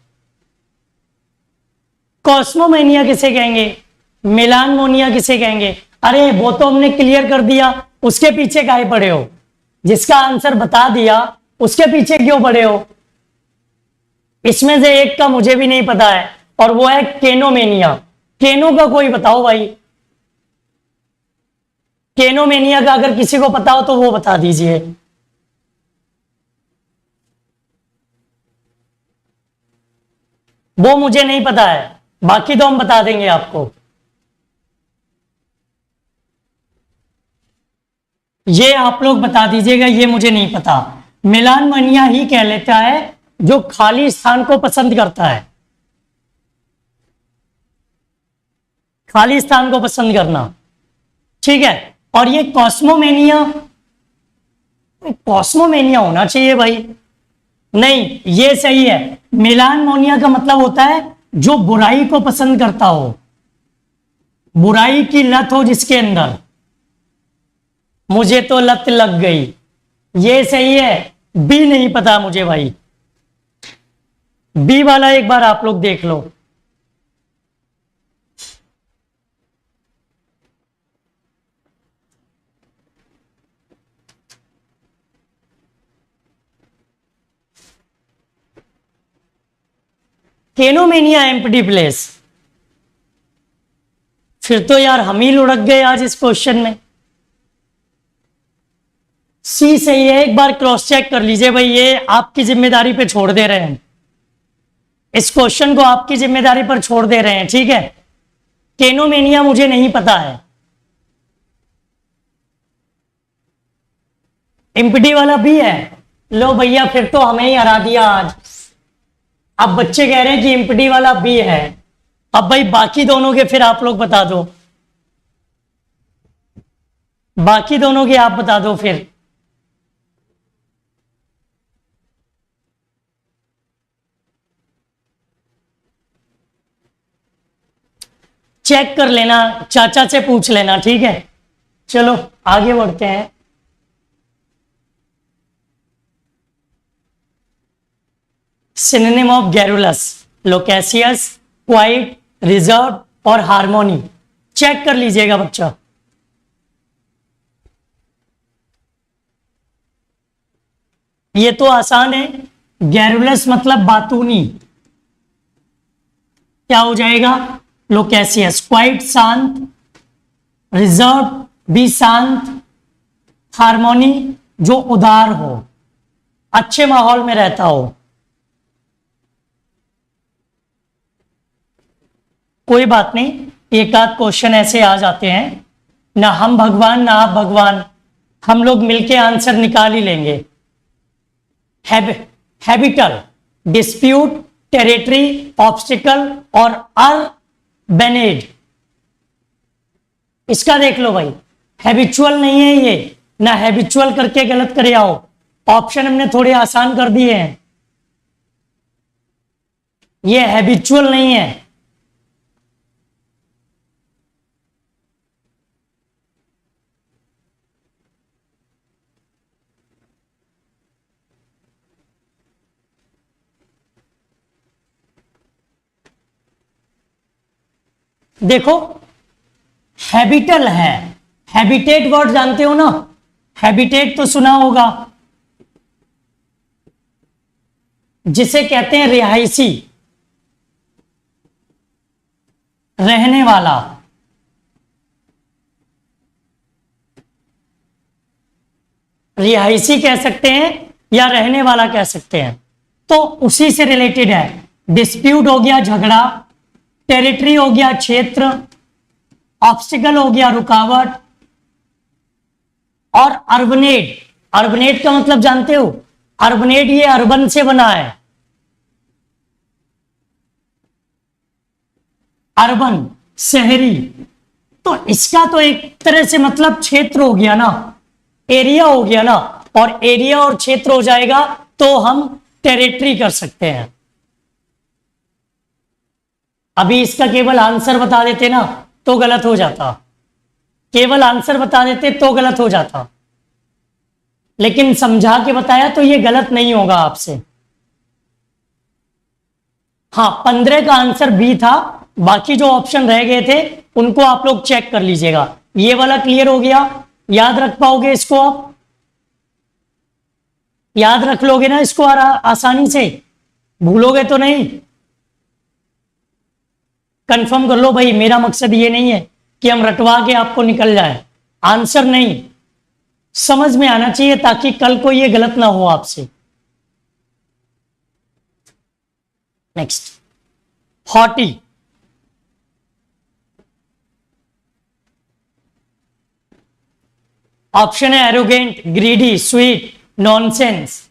कॉस्मोमेनिया किसे कहेंगे? मेलानमोनिया किसे कहेंगे? अरे वो तो हमने क्लियर कर दिया, उसके पीछे काहे पड़े हो? जिसका आंसर बता दिया उसके पीछे क्यों पड़े हो? इसमें से एक का मुझे भी नहीं पता है, और वो है केनोमेनिया। केनो का कोई बताओ भाई, केनोमेनिया का अगर किसी को पता हो तो वो बता दीजिए। वो मुझे नहीं पता है, बाकी तो हम बता देंगे आपको। ये आप लोग बता दीजिएगा, ये मुझे नहीं पता। मेलानमोनिया ही कह लेता है जो खाली स्थान को पसंद करता है, खाली स्थान को पसंद करना। ठीक है। और ये कॉस्मोमेनिया, कॉस्मोमेनिया होना चाहिए भाई, नहीं ये सही है। मेलानमोनिया का मतलब होता है जो बुराई को पसंद करता हो, बुराई की लत हो जिसके अंदर। मुझे तो लत लग गई, ये सही है। बी नहीं पता मुझे भाई, बी वाला एक बार आप लोग देख लो। केनोमेनिया एम्प्टी प्लेस, फिर तो यार हम ही लुढ़क गए आज इस क्वेश्चन में। सी सही है, एक बार क्रॉस चेक कर लीजिए भाई, ये आपकी जिम्मेदारी पे छोड़ दे रहे हैं, इस क्वेश्चन को आपकी जिम्मेदारी पर छोड़ दे रहे हैं। ठीक है। केनोमेनिया मुझे नहीं पता है। एम्प्टी वाला भी है, लो भैया फिर तो हमें ही हरा दिया आज। अब बच्चे कह रहे हैं कि एम्प्टी वाला भी है, अब भाई बाकी दोनों के फिर आप लोग बता दो, बाकी दोनों के आप बता दो फिर। चेक कर लेना, चाचा से पूछ लेना। ठीक है, चलो आगे बढ़ते हैं। Synonym of garrulous, loquacious, quite, reserve और हार्मोनी। चेक कर लीजिएगा बच्चा। ये तो आसान है, गैरुलस मतलब बातूनी, क्या हो जाएगा? लोकेशियस। क्वाइट शांत, रिजर्व भी शांत, हार्मोनी जो उदार हो, अच्छे माहौल में रहता हो। कोई बात नहीं, एक आध क्वेश्चन ऐसे आ जाते हैं, ना हम भगवान ना आप भगवान, हम लोग मिलके आंसर निकाल ही लेंगे। हैबिटल, डिस्प्यूट, टेरिटरी, ऑब्स्टिकल और अर्बेनेड। इसका देख लो भाई, हैबिचुअल नहीं है ये, ना हैबिचुअल करके गलत करे आओ। ऑप्शन हमने थोड़े आसान कर दिए हैं, ये हैबिचुअल नहीं है। देखो हैबिटल है, हैबिटेट वर्ड जानते हो ना, हैबिटेट तो सुना होगा। जिसे कहते हैं रिहायशी, रहने वाला। रिहायशी कह सकते हैं या रहने वाला कह सकते हैं। तो उसी से रिलेटेड है। डिस्प्यूट हो गया झगड़ा, टेरिटरी हो गया क्षेत्र, ऑब्स्टिकल हो गया रुकावट, और अर्बनेट। अर्बनेट का मतलब जानते हो? अर्बनेट ये अर्बन से बना है। अर्बन शहरी, तो इसका तो एक तरह से मतलब क्षेत्र हो गया ना, एरिया हो गया ना, और एरिया और क्षेत्र हो जाएगा तो हम टेरिटरी कर सकते हैं। अभी इसका केवल आंसर बता देते ना तो गलत हो जाता, केवल आंसर बता देते तो गलत हो जाता, लेकिन समझा के बताया तो ये गलत नहीं होगा आपसे। हाँ, 15 का आंसर बी था, बाकी जो ऑप्शन रह गए थे उनको आप लोग चेक कर लीजिएगा। ये वाला क्लियर हो गया, याद रख पाओगे इसको? आप याद रख लोगे ना इसको आसानी से, भूलोगे तो नहीं? कंफर्म कर लो भाई, मेरा मकसद ये नहीं है कि हम रटवा के आपको निकल जाए, आंसर नहीं, समझ में आना चाहिए ताकि कल को ये गलत ना हो आपसे। Next, haughty. ऑप्शन है एरोगेंट, ग्रीडी, स्वीट, नॉनसेंस।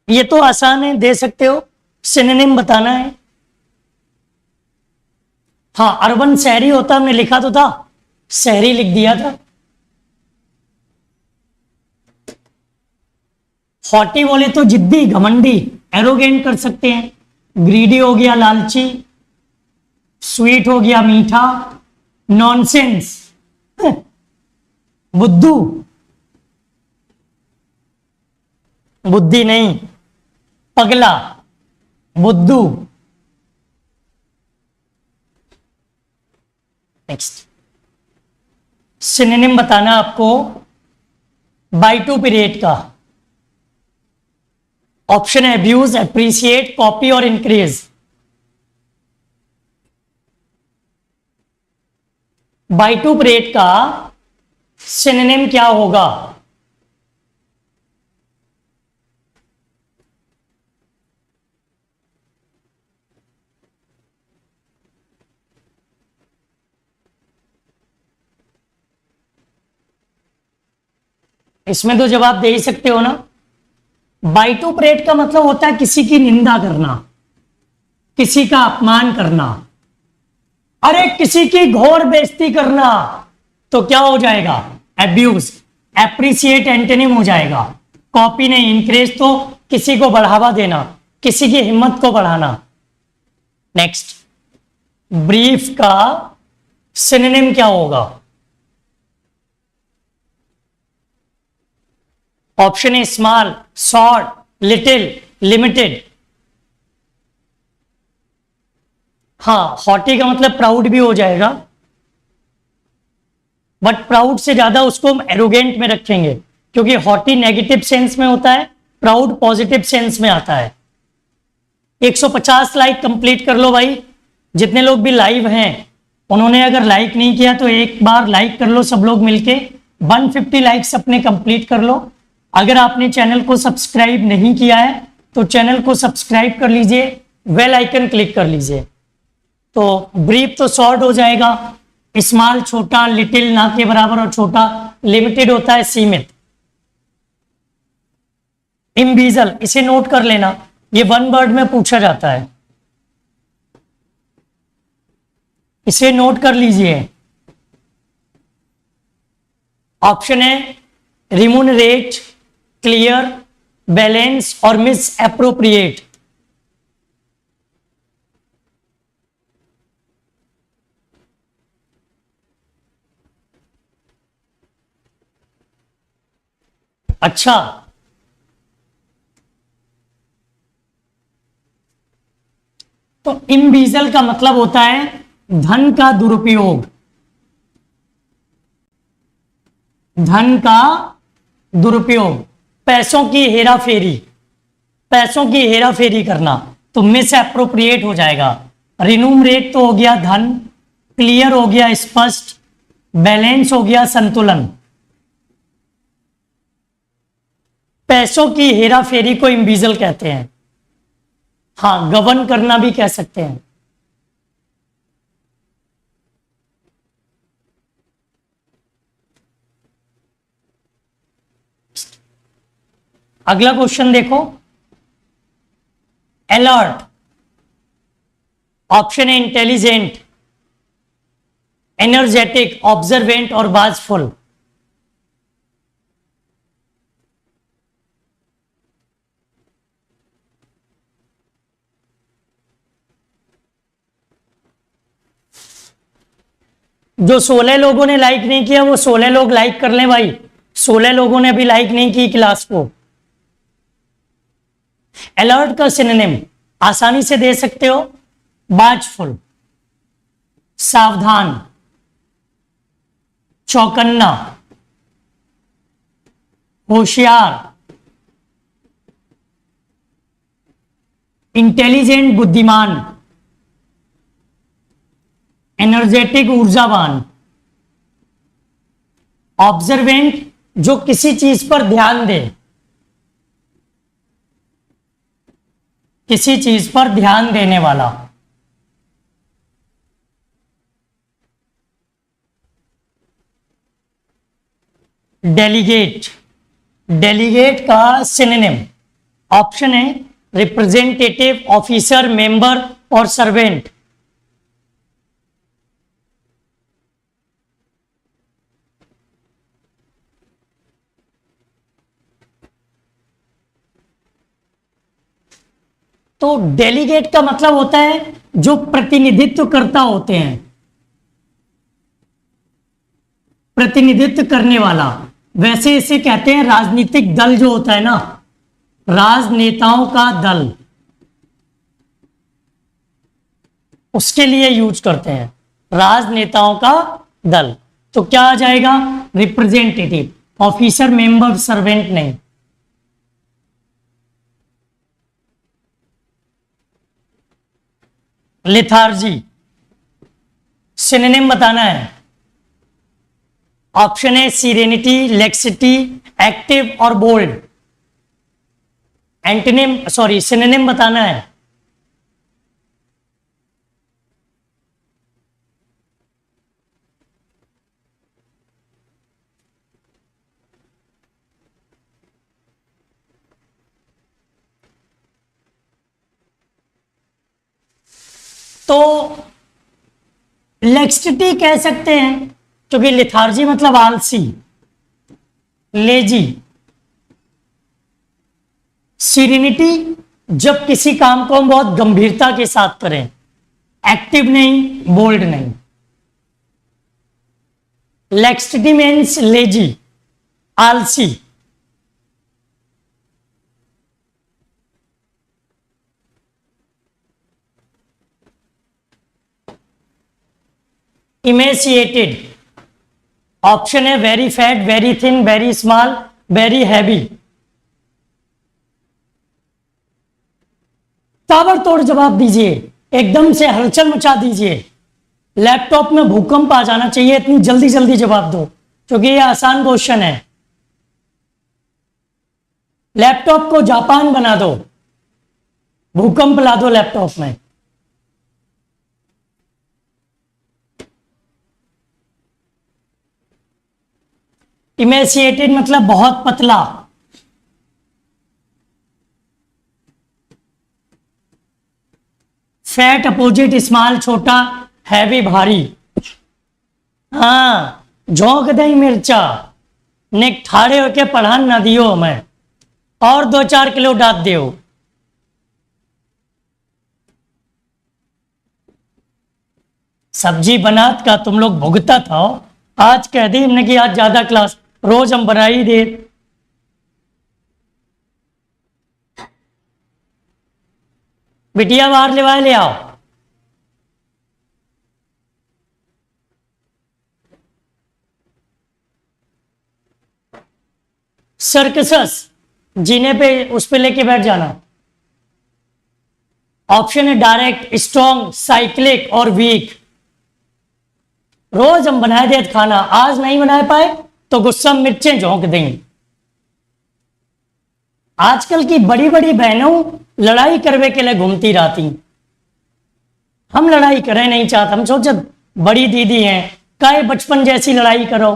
ये तो आसान है, दे सकते हो, सिनोनिम बताना है। हाँ, अर्बन शहरी होता, हमने लिखा तो था, शहरी लिख दिया था। हॉटी बोले तो जिद्दी, घमंडी, एरोगेंट कर सकते हैं। ग्रीडी हो गया लालची, स्वीट हो गया मीठा, नॉनसेंस बुद्धू, बुद्धि नहीं, पगला, बुद्धू। नेक्स्ट, सिनोनिम बताना आपको बाय टू पीरियड का। ऑप्शन है अब्यूज, एप्रिसिएट, कॉपी और इंक्रीज। बाय टू पीरियड का सिनोनिम क्या होगा? इसमें तो जवाब दे ही सकते हो ना। बाइटोपरेट का मतलब होता है किसी की निंदा करना, किसी का अपमान करना, अरे किसी की घोर बेइज्जती करना, तो क्या हो जाएगा? एब्यूज। एप्रिसिएट एंटोनिम हो जाएगा। कॉपी नहीं, इंक्रेज तो किसी को बढ़ावा देना, किसी की हिम्मत को बढ़ाना। नेक्स्ट, ब्रीफ का सिनोनिम क्या होगा? Option A small, short, little, limited. हाँ, हॉटी का मतलब प्राउड भी हो जाएगा, बट प्राउड से ज्यादा उसको हम एरोगेंट में रखेंगे, क्योंकि हॉटी नेगेटिव सेंस में होता है, प्राउड पॉजिटिव सेंस में आता है। 150 लाइक कंप्लीट कर लो भाई, जितने लोग भी लाइव हैं उन्होंने अगर लाइक नहीं किया तो एक बार लाइक कर लो सब लोग मिलके। 150 लाइक्स अपने कंप्लीट कर लो। अगर आपने चैनल को सब्सक्राइब नहीं किया है तो चैनल को सब्सक्राइब कर लीजिए, बेल आइकन क्लिक कर लीजिए। तो ब्रीफ तो शॉर्ट हो जाएगा, स्मॉल छोटा, लिटिल ना के बराबर और छोटा, लिमिटेड होता है सीमित। इम्बीजल, इसे नोट कर लेना, ये वन वर्ड में पूछा जाता है, इसे नोट कर लीजिए। ऑप्शन है रिम्यूनरेट, क्लियर, बैलेंस और मिस एप्रोप्रिएट। अच्छा, तो इम्बीजल का मतलब होता है धन का दुरुपयोग। धन का दुरुपयोग, पैसों की हेरा फेरी, पैसों की हेरा फेरी करना, तो मिस एप्रोप्रिएट हो जाएगा। रिन्यूमरेट तो हो गया धन, क्लियर हो गया स्पष्ट, बैलेंस हो गया संतुलन। पैसों की हेरा फेरी को इम्बीजल कहते हैं। हाँ, गवर्न करना भी कह सकते हैं। अगला क्वेश्चन देखो, अलर्ट, ऑप्शन है इंटेलिजेंट, एनर्जेटिक, ऑब्जर्वेंट और वाचफुल। जो 16 लोगों ने लाइक नहीं किया वो 16 लोग लाइक कर लें भाई। 16 लोगों ने अभी लाइक नहीं की क्लास को। अलर्ट का सिनोनिम आसानी से दे सकते हो, वाचफुल, सावधान, चौकन्ना, होशियार, इंटेलिजेंट, बुद्धिमान, एनर्जेटिक, ऊर्जावान, ऑब्जर्वेंट, जो किसी चीज पर ध्यान दे, किसी चीज पर ध्यान देने वाला। डेलीगेट, डेलीगेट का सिनोनिम ऑप्शन है रिप्रेजेंटेटिव, ऑफिसर, मेंबर और सर्वेंट। तो डेलीगेट का मतलब होता है जो प्रतिनिधित्व करता होते हैं, प्रतिनिधित्व करने वाला। वैसे इसे कहते हैं राजनीतिक दल जो होता है ना, राजनेताओं का दल, उसके लिए यूज करते हैं, राजनेताओं का दल। तो क्या आ जाएगा, रिप्रेजेंटेटिव, ऑफिसर, मेंबर, सर्वेंट नहीं। लेथार्जी, सिनोनिम बताना है। ऑप्शन है सीरेनिटी, लेक्सिटी, एक्टिव और बोल्ड। एंटोनिम, सॉरी, सिनोनिम बताना है। तो लेक्सिटी कह सकते हैं क्योंकि लिथार्जी मतलब आलसी, लेजी। सीरेनिटी, जब किसी काम को हम बहुत गंभीरता के साथ करें। एक्टिव नहीं, बोल्ड नहीं। लेक्सिटी मीन्स लेजी, आलसी। इमेसिएटेड, ऑप्शन है very fat, very thin, very small, very heavy. ताबड़तोड़ जवाब दीजिए, एकदम से हलचल मचा दीजिए। लैपटॉप में भूकंप आ जाना चाहिए, इतनी जल्दी जल्दी जवाब दो क्योंकि ये आसान क्वेश्चन है। लैपटॉप को जापान बना दो, भूकंप ला दो लैपटॉप में। इमेसिएटेड मतलब बहुत पतला। फैट अपोजिट स्मॉल छोटा, हैवी भारी। हाँ, झोंक दई मिर्चा ने ठाड़े होके पढ़ान ना दियो हमें, और 2-4 किलो डाल दियो। सब्जी बनात का तुम लोग भुगता था, आज कह दी हमने कि आज ज्यादा क्लास, रोज हम बना ही दे। बिटिया बाहर ले आओ। सर्कसस, जीने पे उस पे लेके बैठ जाना। ऑप्शन है डायरेक्ट, स्ट्रॉन्ग, साइक्लिक और वीक। रोज हम बनाए देते खाना, आज नहीं बना पाए तो गुस्सा मिर्चें झोंक देंगे। आजकल की बड़ी बड़ी बहनों लड़ाई करने के लिए घूमती रहती। हम लड़ाई करें नहीं चाहते, हम सोचे बड़ी दीदी हैं, काहे बचपन जैसी लड़ाई करो।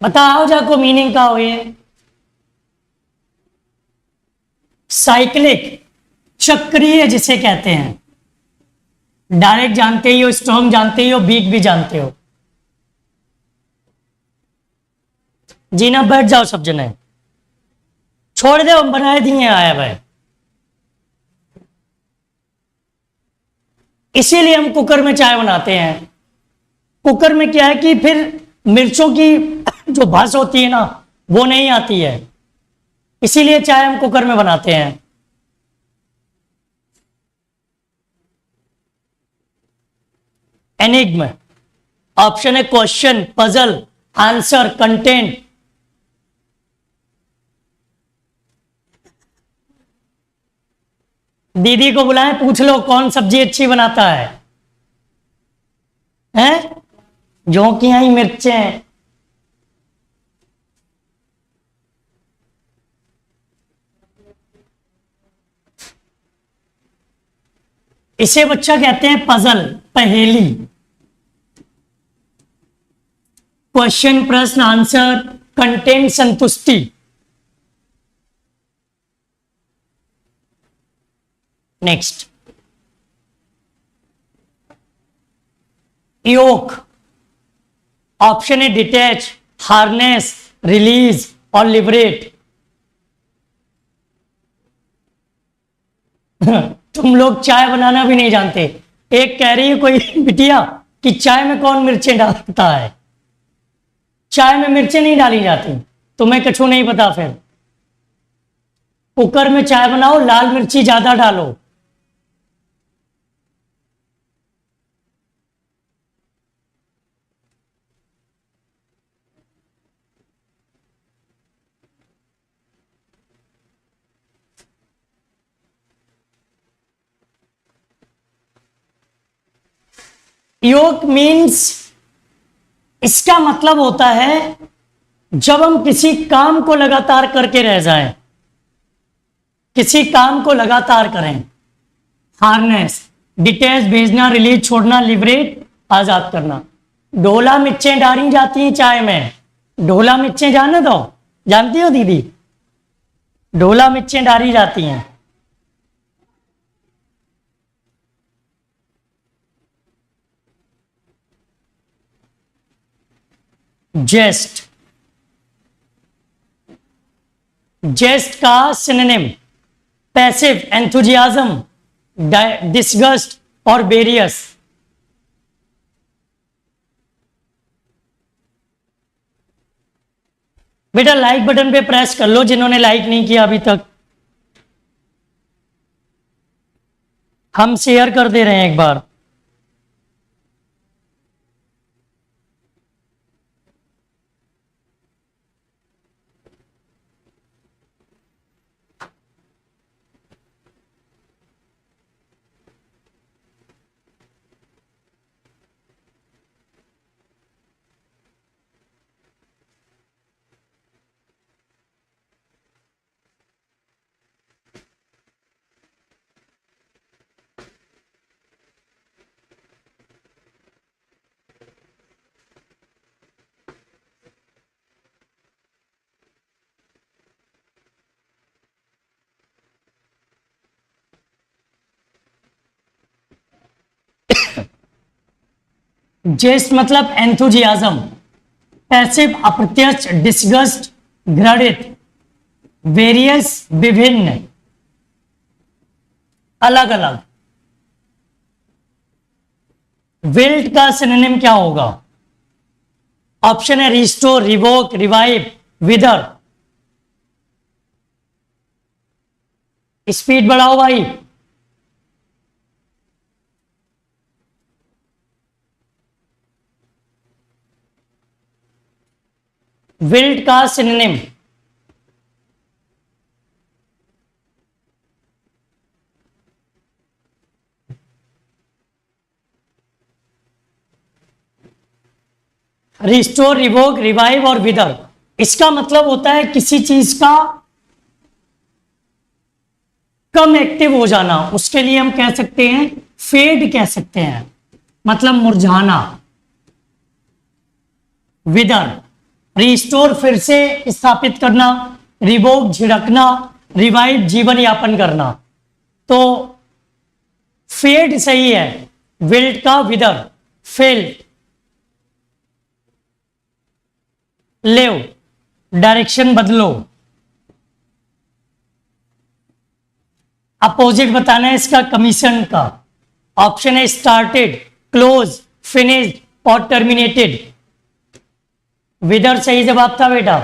बताओ जाको मीनिंग का हो ये। साइक्लिक, चक्रीय जिसे कहते हैं। डायरेक्ट जानते ही हो, स्ट्रॉन्ग जानते ही हो, वीक भी जानते हो। जीना बैठ जाओ सब जने, छोड़ दे, हम बनाए दिए आया भाई। इसीलिए हम कुकर में चाय बनाते हैं। कुकर में क्या है कि फिर मिर्चों की जो भस होती है ना, वो नहीं आती है, इसीलिए चाय हम कुकर में बनाते हैं। एनिग्मा, ऑप्शन है क्वेश्चन, पजल, आंसर, कंटेंट। दीदी को बुलाएं, पूछ लो कौन सब्जी अच्छी बनाता है, हैं? झोंकियां ही मिर्चें। इसे बच्चा कहते हैं पजल, पहेली। क्वेश्चन, प्रश्न, आंसर, कंटेंट, संतुष्टि। नेक्स्ट, योक, ऑप्शन है डिटैच, हार्नेस, रिलीज और लिबरेट। तुम लोग चाय बनाना भी नहीं जानते। एक कह रही है कोई बिटिया कि चाय में कौन मिर्चें डालता है। चाय में मिर्चें नहीं डाली जाती, तुम्हें कछु नहीं पता। फिर कुकर में चाय बनाओ, लाल मिर्ची ज्यादा डालो। योग मीन्स, इसका मतलब होता है जब हम किसी काम को लगातार करके रह जाएं, किसी काम को लगातार करें। हार्नेस, डिटेच, भेजना, रिलीज, छोड़ना, लिबरेट, आजाद करना। ढोला मिर्चें डाली जाती हैं चाय में। ढोला मिर्चें जाने दो, जानती हो दीदी? ढोला मिर्चें डाली जाती हैं। जेस्ट, जेस्ट का सिनोनिम पैसिव, एंथुजियाज्म, डिसगस्ट और वेरियस। बेटा लाइक बटन पे प्रेस कर लो जिन्होंने लाइक नहीं किया अभी तक। हम शेयर कर दे रहे हैं एक बार। जेस्ट मतलब एंथुजियाज्म, पैसिव अप्रत्यक्ष, डिसगस्ट घृणित, वेरियस विभिन्न, अलग अलग। विल्ट का सिनोनिम क्या होगा? ऑप्शन है रिस्टोर, रिवोक, रिवाइव, विदर। स्पीड बढ़ाओ भाई। विल्ट का सिनोनिम। रिस्टोर, रिवोक, रिवाइव और विदर। इसका मतलब होता है किसी चीज का कम एक्टिव हो जाना, उसके लिए हम कह सकते हैं फेड कह सकते हैं, मतलब मुरझाना। विदर, रिस्टोर फिर से स्थापित करना, रिवोक झिड़कना, रिवाइव जीवन यापन करना। तो फेड सही है, विल्ट का विदर। फेल, लेव, डायरेक्शन बदलो। अपोजिट बताना है इसका कमीशन का। ऑप्शन है स्टार्टेड, क्लोज, फिनिश्ड और टर्मिनेटेड। विदर सही जवाब था बेटा।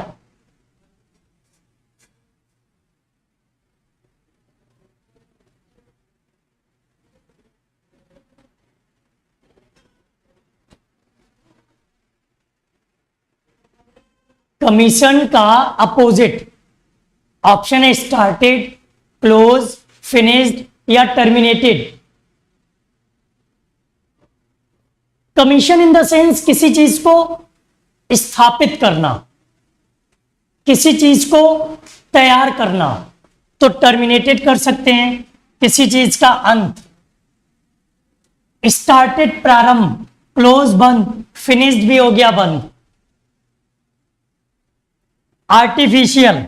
कमीशन का अपोजिट ऑप्शन है स्टार्टेड, क्लोज, फिनिश्ड या terminated. Commission in the sense किसी चीज को स्थापित करना, किसी चीज को तैयार करना, तो टर्मिनेटेड कर सकते हैं। किसी चीज का अंत, स्टार्टेड प्रारंभ, क्लोज बंद, फिनिश्ड भी हो गया बंद। आर्टिफिशियल,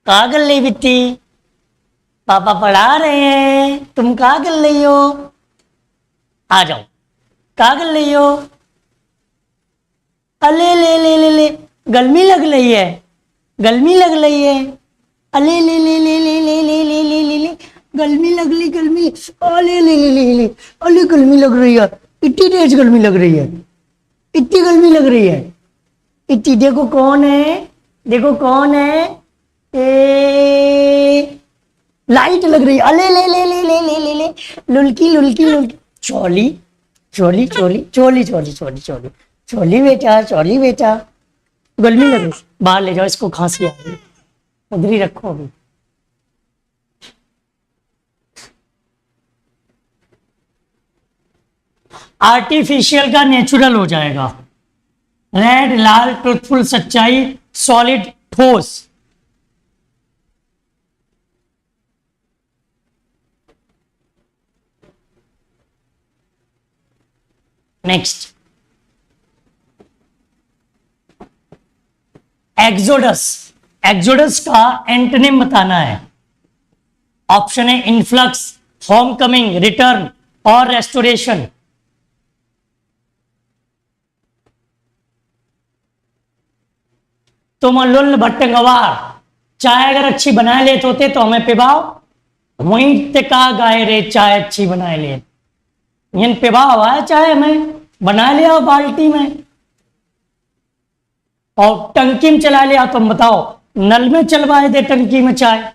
कहा कर ली बिट्टी, पापा पढ़ा रहे हैं, तुम कहा कर रही हो, आ जाओ, कहा कर रही हो। अले ले ले ले ले, गर्मी लग रही है, गर्मी लग रही है, अले ले ले ले ले ले ले ले ले ले ले, गर्मी लग रही, गर्मी, अले ले ले ले ले, अले गर्मी लग रही है, इतनी तेज गर्मी लग रही है, इतनी गर्मी लग रही है, इतनी। देखो कौन है, देखो कौन है, ए लाइट लग रही है, अले ले ले ले ले ले ले ले, लुलकी लुलकी लुलकी, चोली चोली चोली चोली चोली चोली चोली चोली बेटा, चोली बेटा, गर्मी लग रही, बाहर ले जाओ इसको, खांसी आ रही, उधर ही रखो अभी। आर्टिफिशियल का नेचुरल हो जाएगा। रेड, लाल, ट्रुथफुल, सच्चाई, सॉलिड, ठोस। Next, exodus. एक्सोडस का एंटोनिम बताना है। ऑप्शन है इनफ्लक्स, होम कमिंग, रिटर्न और रेस्टोरेशन। तुम लुल भट्टगवार, चाय अगर अच्छी बना लेते होते तो हमें पिबाओ, वहीं ते का गाय रे चाय अच्छी बनाए ले, इन पिबाओ हुआ है चाय हमें, बना लिया बाल्टी में और टंकी में चला लिया, तुम बताओ नल में चलवाए दे टंकी में चाय,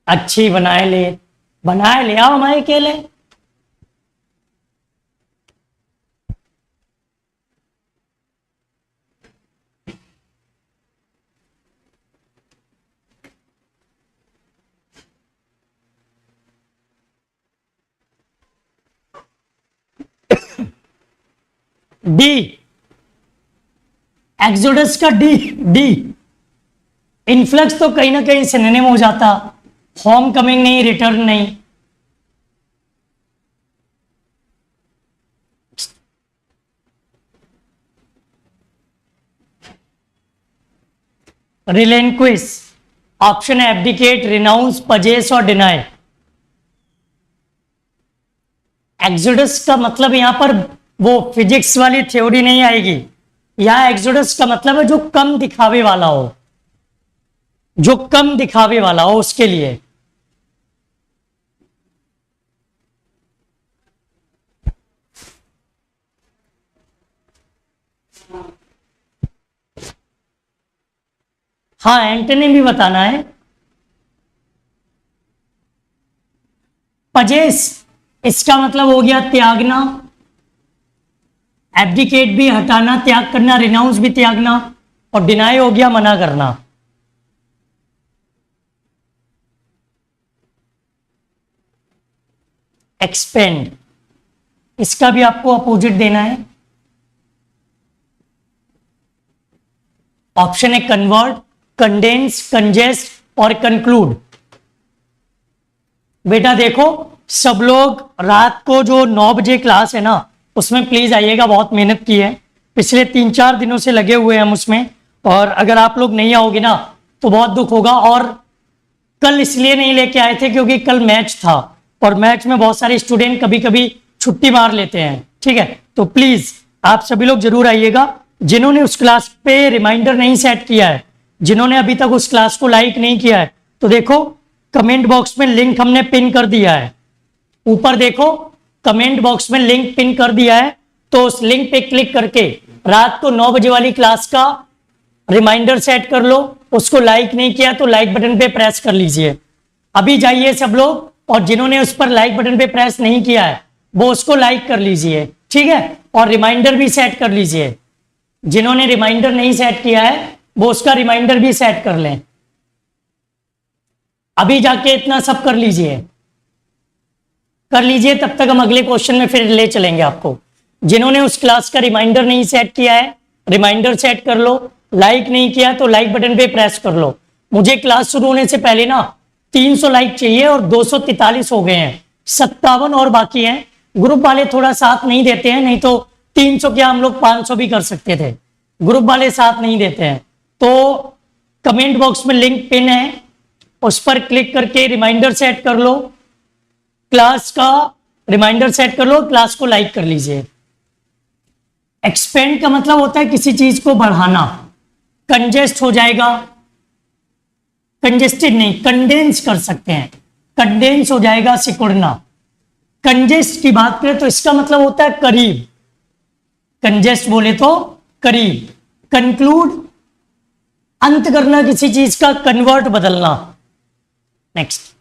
अच्छी बनाए ले, बनाए ले आओ हमारे केले। डी, एक्सोडस का डी। डी, इनफ्लक्स तो कहीं ना कहीं सिनोनिम हो जाता, होम कमिंग नहीं, रिटर्न नहीं। रिलेंक्विश, ऑप्शन है एब्डिकेट, रिनाउंस, पजेस और डिनाई। एक्सोडस का मतलब यहां पर वो फिजिक्स वाली थ्योरी नहीं आएगी, यहां एक्सोडस का मतलब है जो कम दिखावे वाला हो, जो कम दिखावे वाला हो उसके लिए। हाँ, एंटोनिम भी बताना है। पजेस, इसका मतलब हो गया त्यागना। एब्डिकेट भी हटाना, त्याग करना। रिनाउंस भी त्यागना। और डिनाई हो गया मना करना। एक्सपेंड, इसका भी आपको अपोजिट देना है। ऑप्शन है कन्वर्ट, कंडेंस, कंजेस्ट और कंक्लूड। बेटा देखो, सब लोग रात को जो 9 बजे क्लास है ना, उसमें प्लीज आइएगा। बहुत मेहनत की है, पिछले 3-4 दिनों से लगे हुए हैं हम उसमें। और अगर आप लोग नहीं आओगे ना तो बहुत दुख होगा। और कल इसलिए नहीं लेके आए थे क्योंकि कल मैच था, और मैच में बहुत सारे स्टूडेंट कभी कभी छुट्टी मार लेते हैं। ठीक है, तो प्लीज आप सभी लोग जरूर आइएगा। जिन्होंने उस क्लास पे रिमाइंडर नहीं सेट किया है, जिन्होंने अभी तक उस क्लास को लाइक नहीं किया है, तो देखो कमेंट बॉक्स में लिंक हमने पिन कर दिया है। ऊपर देखो कमेंट बॉक्स में लिंक पिन कर दिया है, तो उस लिंक पे क्लिक करके रात को 9 बजे वाली क्लास का रिमाइंडर सेट कर लो। उसको लाइक नहीं किया तो लाइक बटन पे प्रेस कर लीजिए। अभी जाइए सब लोग, और जिन्होंने उस पर लाइक बटन पे प्रेस नहीं किया है वो उसको लाइक कर लीजिए। ठीक है, और रिमाइंडर भी सेट कर लीजिए। जिन्होंने रिमाइंडर नहीं सेट किया है वो उसका रिमाइंडर भी सेट कर लें। अभी जाके इतना सब कर लीजिए, कर लीजिए। तब तक हम अगले क्वेश्चन में फिर ले चलेंगे आपको। जिन्होंने उस क्लास का रिमाइंडर नहीं सेट किया है, रिमाइंडर सेट कर लो। लाइक नहीं किया तो लाइक बटन पे प्रेस कर लो। मुझे क्लास शुरू होने से पहले ना 300 लाइक चाहिए, और 243 हो गए हैं, 57 और बाकी हैं। ग्रुप वाले थोड़ा साथ नहीं देते हैं, नहीं तो 300 क्या हम लोग 500 भी कर सकते थे। ग्रुप वाले साथ नहीं देते हैं। तो कमेंट बॉक्स में लिंक पिन है, उस पर क्लिक करके रिमाइंडर सेट कर लो। क्लास का रिमाइंडर सेट कर लो, क्लास को लाइक कर लीजिए। एक्सपेंड का मतलब होता है किसी चीज को बढ़ाना। कंजेस्ट हो जाएगा, कंजेस्टेड नहीं, कंडेंस कर सकते हैं। कंडेंस हो जाएगा सिकुड़ना। कंजेस्ट की बात करें तो इसका मतलब होता है करीब। कंजेस्ट बोले तो करीब। कंक्लूड, अंत करना किसी चीज का, कन्वर्ट बदलना। नेक्स्ट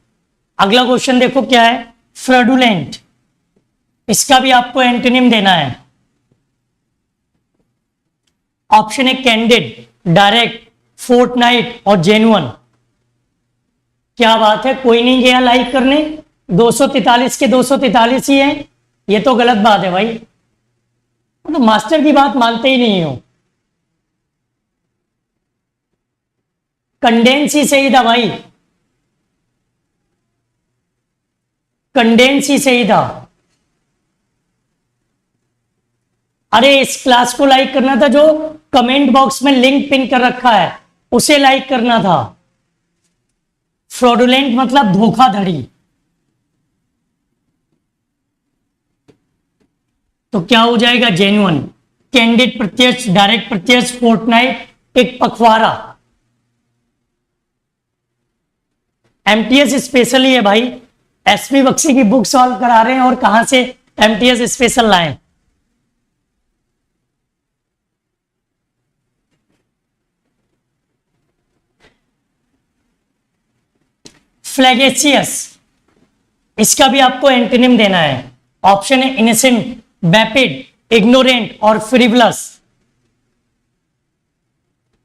अगला क्वेश्चन देखो क्या है, फ्रॉडुलेंट। इसका भी आपको एंटोनिम देना है। ऑप्शन है कैंडिड, डायरेक्ट, फोर्टनाइट और जेन्युइन। क्या बात है, कोई नहीं गया लाइक करने। 243 के 243 ही है, ये तो गलत बात है भाई। तो मास्टर की बात मानते ही नहीं हो। कंडेंस ही सही था भाई, कंडेंस ही सही था। अरे इस क्लास को लाइक करना था, जो कमेंट बॉक्स में लिंक पिन कर रखा है उसे लाइक करना था। फ्रॉडुलेंट मतलब धोखाधड़ी। तो क्या हो जाएगा, जेन्युइन। कैंडिड प्रत्यक्ष, डायरेक्ट प्रत्यक्ष, फोर्टनाइट एक पखवाड़ा। एमटीएस स्पेशल ही है भाई। एसपी बख्शी की बुक सॉल्व करा रहे हैं और कहां से एमटीएस स्पेशल लाए। फ्लैगेशियस, इसका भी आपको एंटोनिम देना है। ऑप्शन है इनोसेंट, वैपिड, इग्नोरेंट और फ्रिवलस।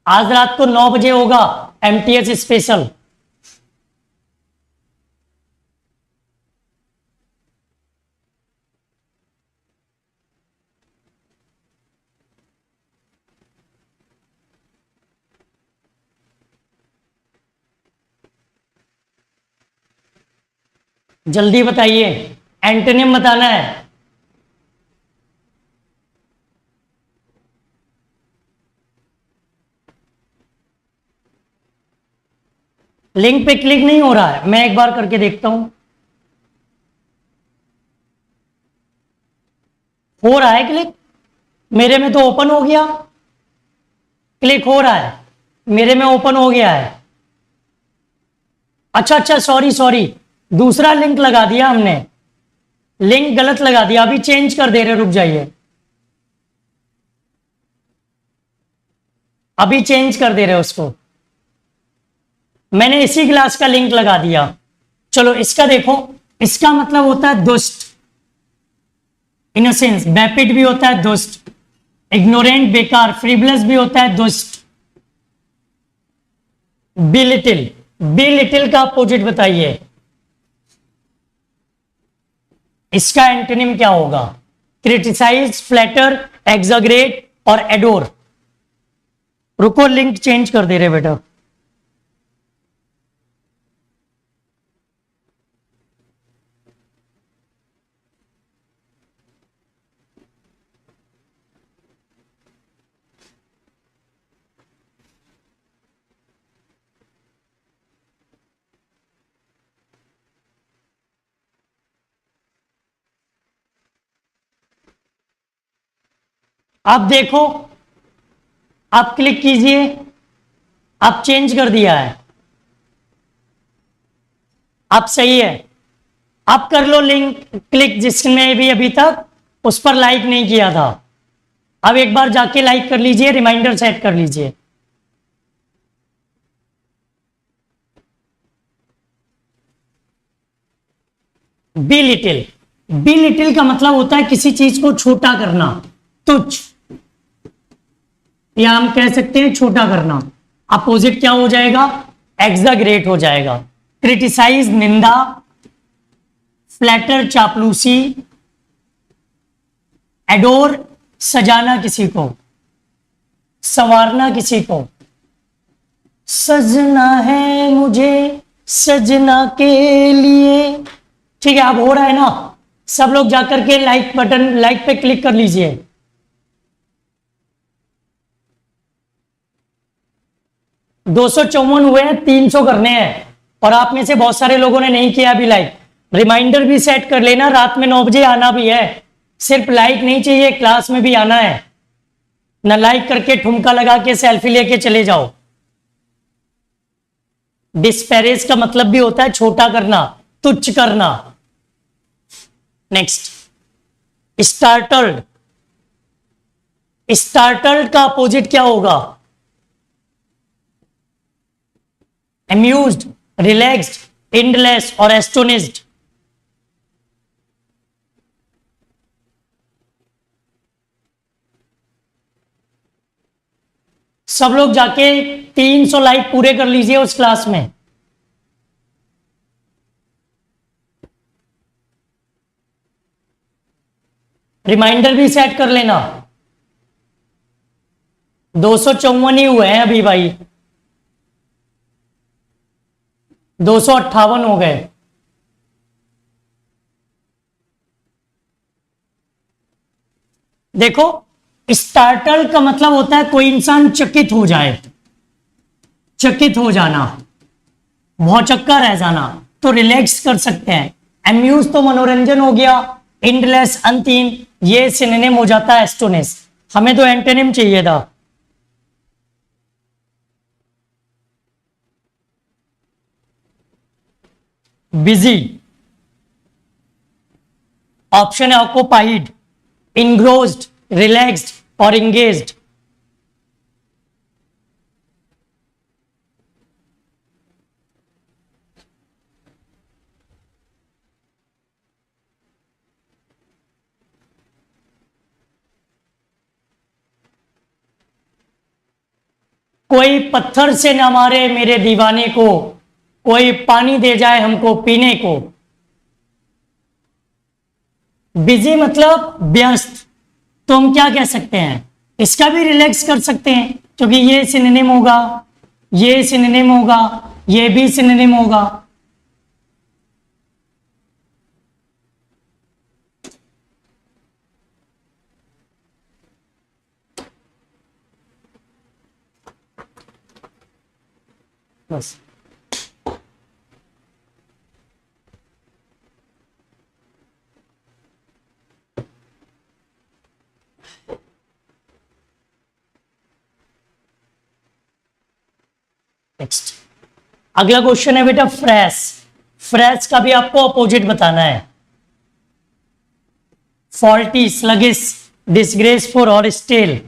आज रात को 9 बजे होगा एमटीएस स्पेशल। जल्दी बताइए, एंटोनिम बताना है। लिंक पे क्लिक नहीं हो रहा है, मैं एक बार करके देखता हूं। हो रहा है क्लिक, मेरे में तो ओपन हो गया। क्लिक हो रहा है, मेरे में ओपन हो गया है। अच्छा अच्छा, सॉरी सॉरी, दूसरा लिंक लगा दिया हमने। लिंक गलत लगा दिया, अभी चेंज कर दे रहे, रुक जाइए। अभी चेंज कर दे रहे उसको। मैंने इसी क्लास का लिंक लगा दिया। चलो इसका देखो, इसका मतलब होता है दुष्ट, इनोसेंस। बैपिड भी होता है दुष्ट, इग्नोरेंट बेकार, फ्रीबलस भी होता है दुष्ट। बिलिटिल, बिलिटिल का अपोजिट बताइए, इसका एंटोनिम क्या होगा? क्रिटिसाइज, फ्लैटर, एक्सaggerate और एडोर। रुको लिंक चेंज कर दे रहे बेटा। आप देखो, आप क्लिक कीजिए, आप चेंज कर दिया है, आप सही है। आप कर लो लिंक क्लिक, जिसने भी अभी तक उस पर लाइक नहीं किया था। अब एक बार जाके लाइक कर लीजिए, रिमाइंडर सेट कर लीजिए। बी लिटिल, बी लिटिल का मतलब होता है किसी चीज को छोटा करना, तुच्छ, या हम कह सकते हैं छोटा करना। अपोजिट क्या हो जाएगा? एक्सaggerate हो जाएगा। क्रिटिसाइज निंदा, फ्लैटर चापलूसी, एडोर सजाना किसी को, संवारना किसी को। सजना है मुझे सजना के लिए। ठीक है, अब हो रहा है ना? सब लोग जाकर के लाइक बटन, लाइक पे क्लिक कर लीजिए। दो 254 हुए हैं, 300 करने हैं। और आप में से बहुत सारे लोगों ने नहीं किया अभी लाइक। रिमाइंडर भी सेट कर लेना, रात में 9 बजे आना भी है। सिर्फ लाइक नहीं चाहिए, क्लास में भी आना है ना। लाइक करके ठुमका लगा के सेल्फी लेके चले जाओ। डिस्पैरेज का मतलब भी होता है छोटा करना, तुच्छ करना। नेक्स्ट, स्टार्टल्ड, स्टार्टल्ड का अपोजिट क्या होगा? अम्यूज्ड, रिलैक्स्ड, इंडलेस और एस्टोनिस्ड। सब लोग जाके 300 लाइक पूरे कर लीजिए उस क्लास में। रिमाइंडर भी सेट कर लेना। 254 ही हुए हैं अभी भाई, 258 हो गए। देखो, स्टार्टल का मतलब होता है कोई इंसान चकित हो जाए, चकित हो जाना, भौचक्का रह जाना, तो रिलैक्स कर सकते हैं। अम्यूज तो मनोरंजन हो गया, इंडलेस अंतिम, ये सिनोनिम हो जाता है एस्टोनिस। हमें तो एंटोनिम चाहिए था। बिजी, ऑप्शन है ऑक्युपाइड, इंग्रोस्ड, रिलैक्स्ड और इंगेज्ड। कोई पत्थर से न मारे मेरे दीवाने को, कोई पानी दे जाए हमको पीने को। बिजी मतलब व्यस्त, तो हम क्या कह सकते हैं? इसका भी रिलैक्स कर सकते हैं, क्योंकि ये सिनोनिम होगा, ये सिनोनिम होगा, ये भी सिनोनिम होगा। बस नेक्स्ट, अगला क्वेश्चन है बेटा फ्रेश। फ्रेश का भी आपको अपोजिट बताना है। फॉल्टी, स्लगिश, डिसग्रेसफुल और स्टेल।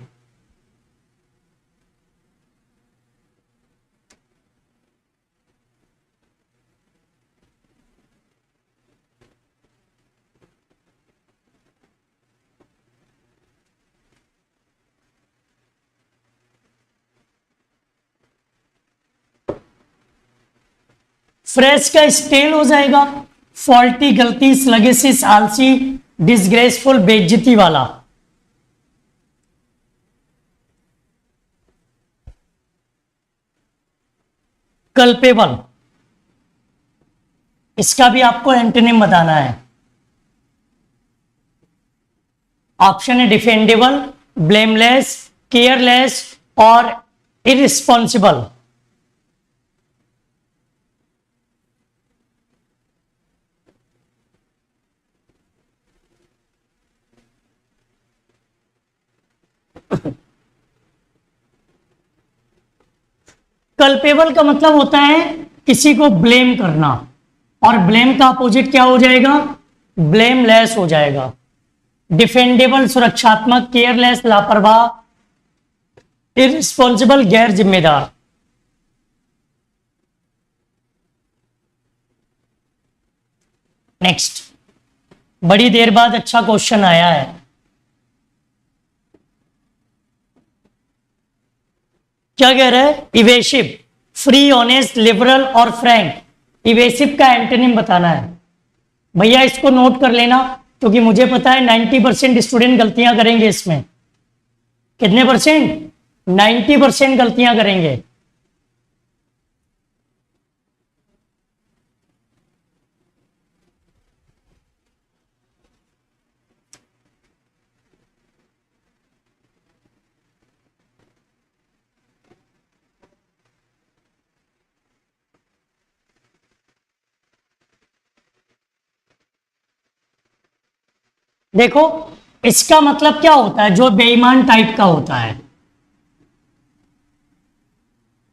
फ्रेश का स्टेल हो जाएगा, फॉल्टी गलती, स्लगिसिस आलसी, डिसग्रेसफुल बेइज्जती वाला। कल्पेबल, इसका भी आपको एंटोनिम बताना है। ऑप्शन है डिफेंडेबल, ब्लेमलेस, केयरलेस और इररिस्पॉन्सिबल। कल्पेबल का मतलब होता है किसी को ब्लेम करना, और ब्लेम का अपोजिट क्या हो जाएगा? ब्लेमलेस हो जाएगा। डिफेंडेबल सुरक्षात्मक, केयरलेस लापरवाह, इररिस्पॉन्सिबल गैर जिम्मेदार। नेक्स्ट, बड़ी देर बाद अच्छा क्वेश्चन आया है। क्या कह रहा है? इवेसिव, फ्री, ऑनेस्ट, लिबरल और फ्रैंक। इवेसिव का एंटोनिम बताना है। भैया इसको नोट कर लेना, क्योंकि मुझे पता है 90% स्टूडेंट गलतियां करेंगे इसमें। कितने परसेंट? 90% गलतियां करेंगे। देखो, इसका मतलब क्या होता है? जो बेईमान टाइप का होता है,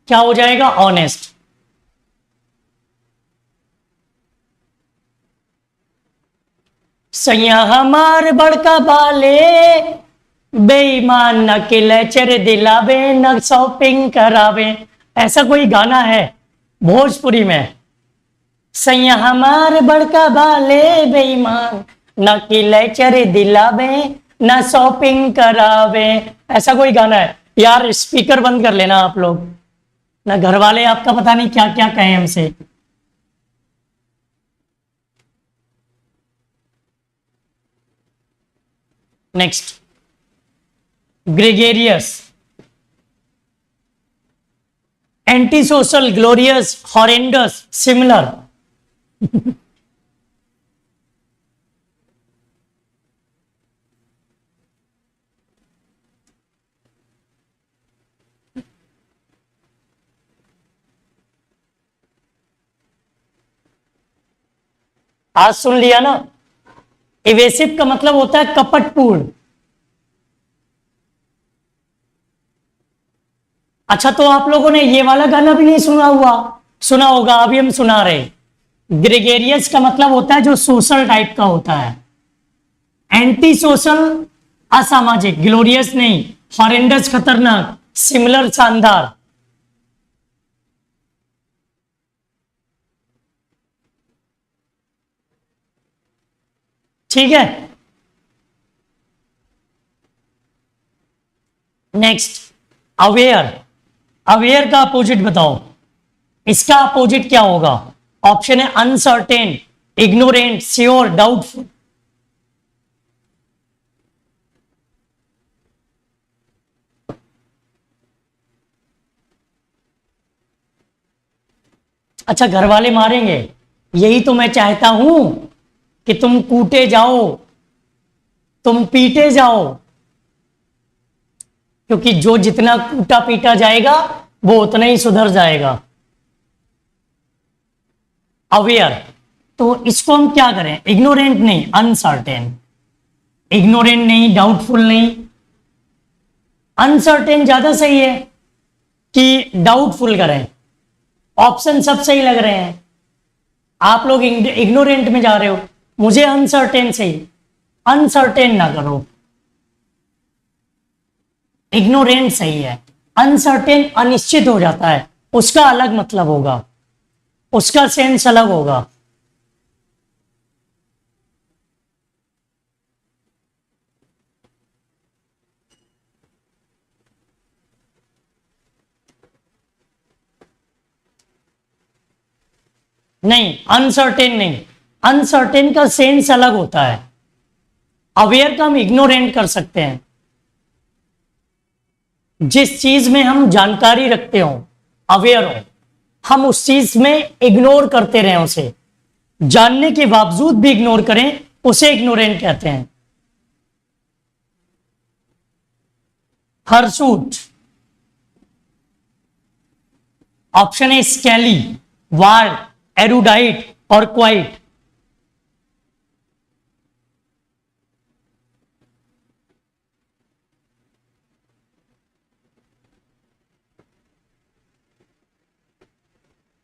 क्या हो जाएगा? ऑनेस्ट। सैया हमार बड़का बाले, बेईमान न किलेचर दिलावे, न शॉपिंग करावे। ऐसा कोई गाना है भोजपुरी में? सैया हमार बड़का बाले, बेईमान न किलेचर दिलावे, न शॉपिंग करावे। ऐसा कोई गाना है? यार स्पीकर बंद कर लेना आप लोग, ना घर वाले आपका पता नहीं क्या क्या कहें हमसे। Next, gregarious, anti social, glorious, horrendous, similar. आज सुन लिया ना? इवेसिव का मतलब होता है कपटपूर्ण। अच्छा, तो आप लोगों ने ये वाला गाना भी नहीं सुना हुआ? सुना होगा, अभी हम सुना रहे। ग्रेगेरियस का मतलब होता है जो सोशल टाइप का होता है। एंटी सोशल असामाजिक, ग्लोरियस नहीं, हॉरेंडस खतरनाक, सिमिलर शानदार। ठीक है। Next, aware. अवेयर का अपोजिट बताओ, इसका अपोजिट क्या होगा? ऑप्शन है अनसर्टेन, इग्नोरेंट, श्योर, डाउटफुल। अच्छा, घर वाले मारेंगे, यही तो मैं चाहता हूं कि तुम कूटे जाओ, तुम पीटे जाओ, क्योंकि जो जितना कूटा पीटा जाएगा वो उतना ही सुधर जाएगा। अवेयर, तो इसको हम क्या करें? इग्नोरेंट नहीं, अनसर्टेन। इग्नोरेंट नहीं, डाउटफुल नहीं, अनसर्टेन ज्यादा सही है कि डाउटफुल करें? ऑप्शन सब सही लग रहे हैं, आप लोग इग्नोरेंट में जा रहे हो, मुझे अनसर्टेन सही। अनसर्टेन ना करो, इग्नोरेंट सही है। अनसर्टेन अनिश्चित हो जाता है, उसका अलग मतलब होगा, उसका सेंस अलग होगा। नहीं, अनसर्टेन नहीं, अनसर्टेन का सेंस अलग होता है। अवेयर का हम इग्नोरेंट कर सकते हैं, जिस चीज में हम जानकारी रखते हो, अवेयर हो, हम उस चीज में इग्नोर करते रहे, उसे जानने के बावजूद भी इग्नोर करें, उसे इग्नोरेंट कहते हैं। Hirsute, option a scaly, ward, erudite और क्वाइट।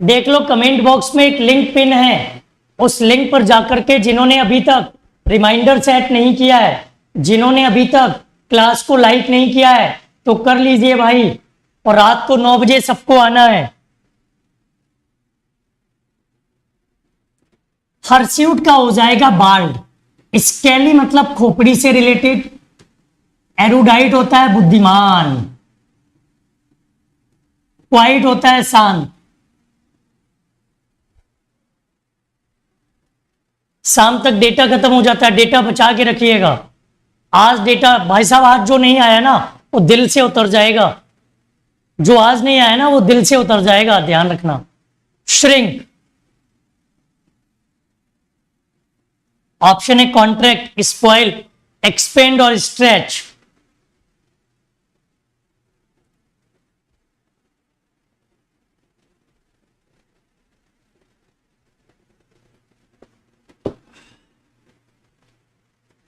देख लो कमेंट बॉक्स में एक लिंक पिन है, उस लिंक पर जाकर के जिन्होंने अभी तक रिमाइंडर सेट नहीं किया है, जिन्होंने अभी तक क्लास को लाइक नहीं किया है, तो कर लीजिए भाई। और रात को 9 बजे सबको आना है। हर्स्यूट का हो जाएगा बाल्ड, स्केली मतलब खोपड़ी से रिलेटेड, एरुडाइट होता है बुद्धिमान, क्वाइट होता है शांत। शाम तक डेटा खत्म हो जाता है, डेटा बचा के रखिएगा। आज डेटा भाई साहब, आज जो नहीं आया ना वो दिल से उतर जाएगा, जो आज नहीं आया ना वो दिल से उतर जाएगा, ध्यान रखना। श्रिंक, ऑप्शन है कॉन्ट्रैक्ट, स्पॉइल, एक्सपेंड और स्ट्रेच।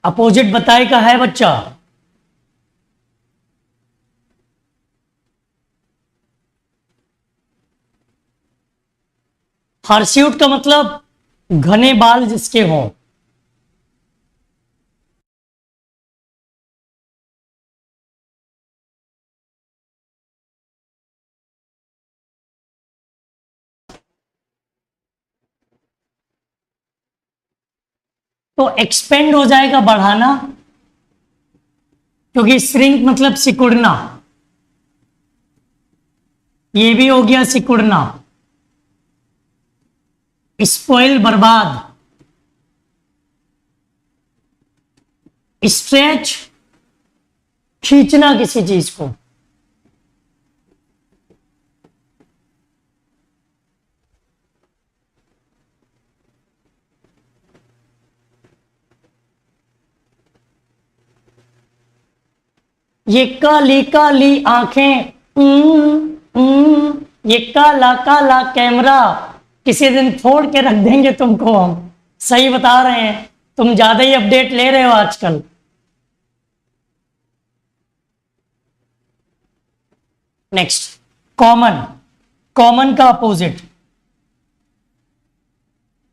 अपोजिट बताए का है बच्चा। हर्स्यूट का मतलब घने बाल जिसके हों। तो एक्सपेंड हो जाएगा बढ़ाना, क्योंकि श्रिंक मतलब सिकुड़ना, ये भी हो गया सिकुड़ना। स्पॉइल बर्बाद, स्ट्रेच खींचना किसी चीज को। ये काली काली आंखें, ये काला काला कैमरा, किसी दिन फोड़ के रख देंगे तुमको हम। सही बता रहे हैं, तुम ज्यादा ही अपडेट ले रहे हो आजकल। नेक्स्ट, कॉमन, कॉमन का opposite,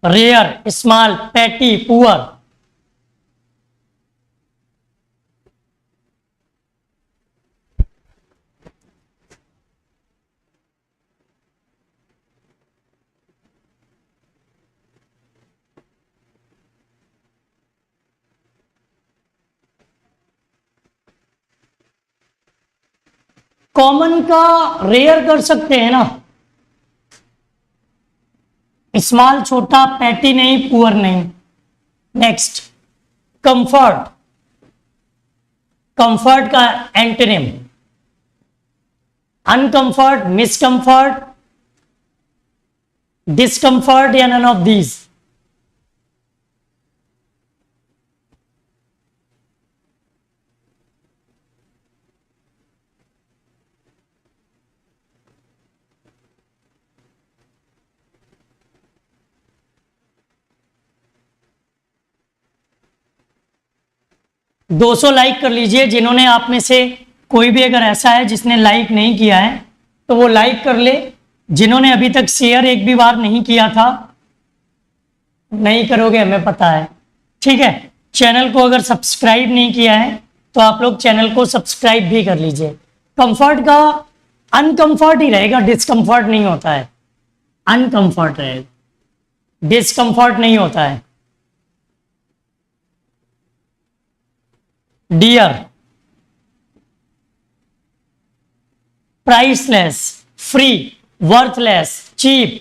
rare, small, petty, poor. Common का रेयर कर सकते हैं ना, स्मॉल छोटा, पैटी नहीं, पुअर नहीं। नेक्स्ट, कंफर्ट, कंफर्ट का एंटोनिम, अनकंफर्ट, मिसकंफर्ट, डिस्कंफर्ट या नन ऑफ दीज। दो 200 लाइक कर लीजिए। जिन्होंने आप में से कोई भी अगर ऐसा है जिसने लाइक नहीं किया है तो वो लाइक कर ले। जिन्होंने अभी तक शेयर एक भी बार नहीं किया था, नहीं करोगे हमें पता है, ठीक है। चैनल को अगर सब्सक्राइब नहीं किया है तो आप लोग चैनल को सब्सक्राइब भी कर लीजिए। कंफर्ट का अनकंफर्ट ही रहेगा, डिस्कंफर्ट नहीं होता है, अनकंफर्ट रहेगा, डिस्कंफर्ट नहीं होता है। Dear, priceless, free, worthless, cheap.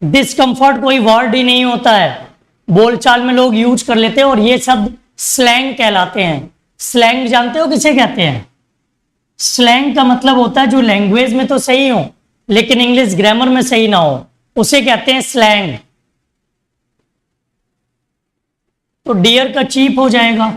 Discomfort कोई वर्ड ही नहीं होता है, बोलचाल में लोग यूज कर लेते हैं और ये शब्द स्लैंग कहलाते हैं। स्लैंग जानते हो किसे कहते हैं? स्लैंग का मतलब होता है जो लैंग्वेज में तो सही हो लेकिन इंग्लिश ग्रामर में सही ना हो, उसे कहते हैं स्लैंग। तो डियर का चीप हो जाएगा।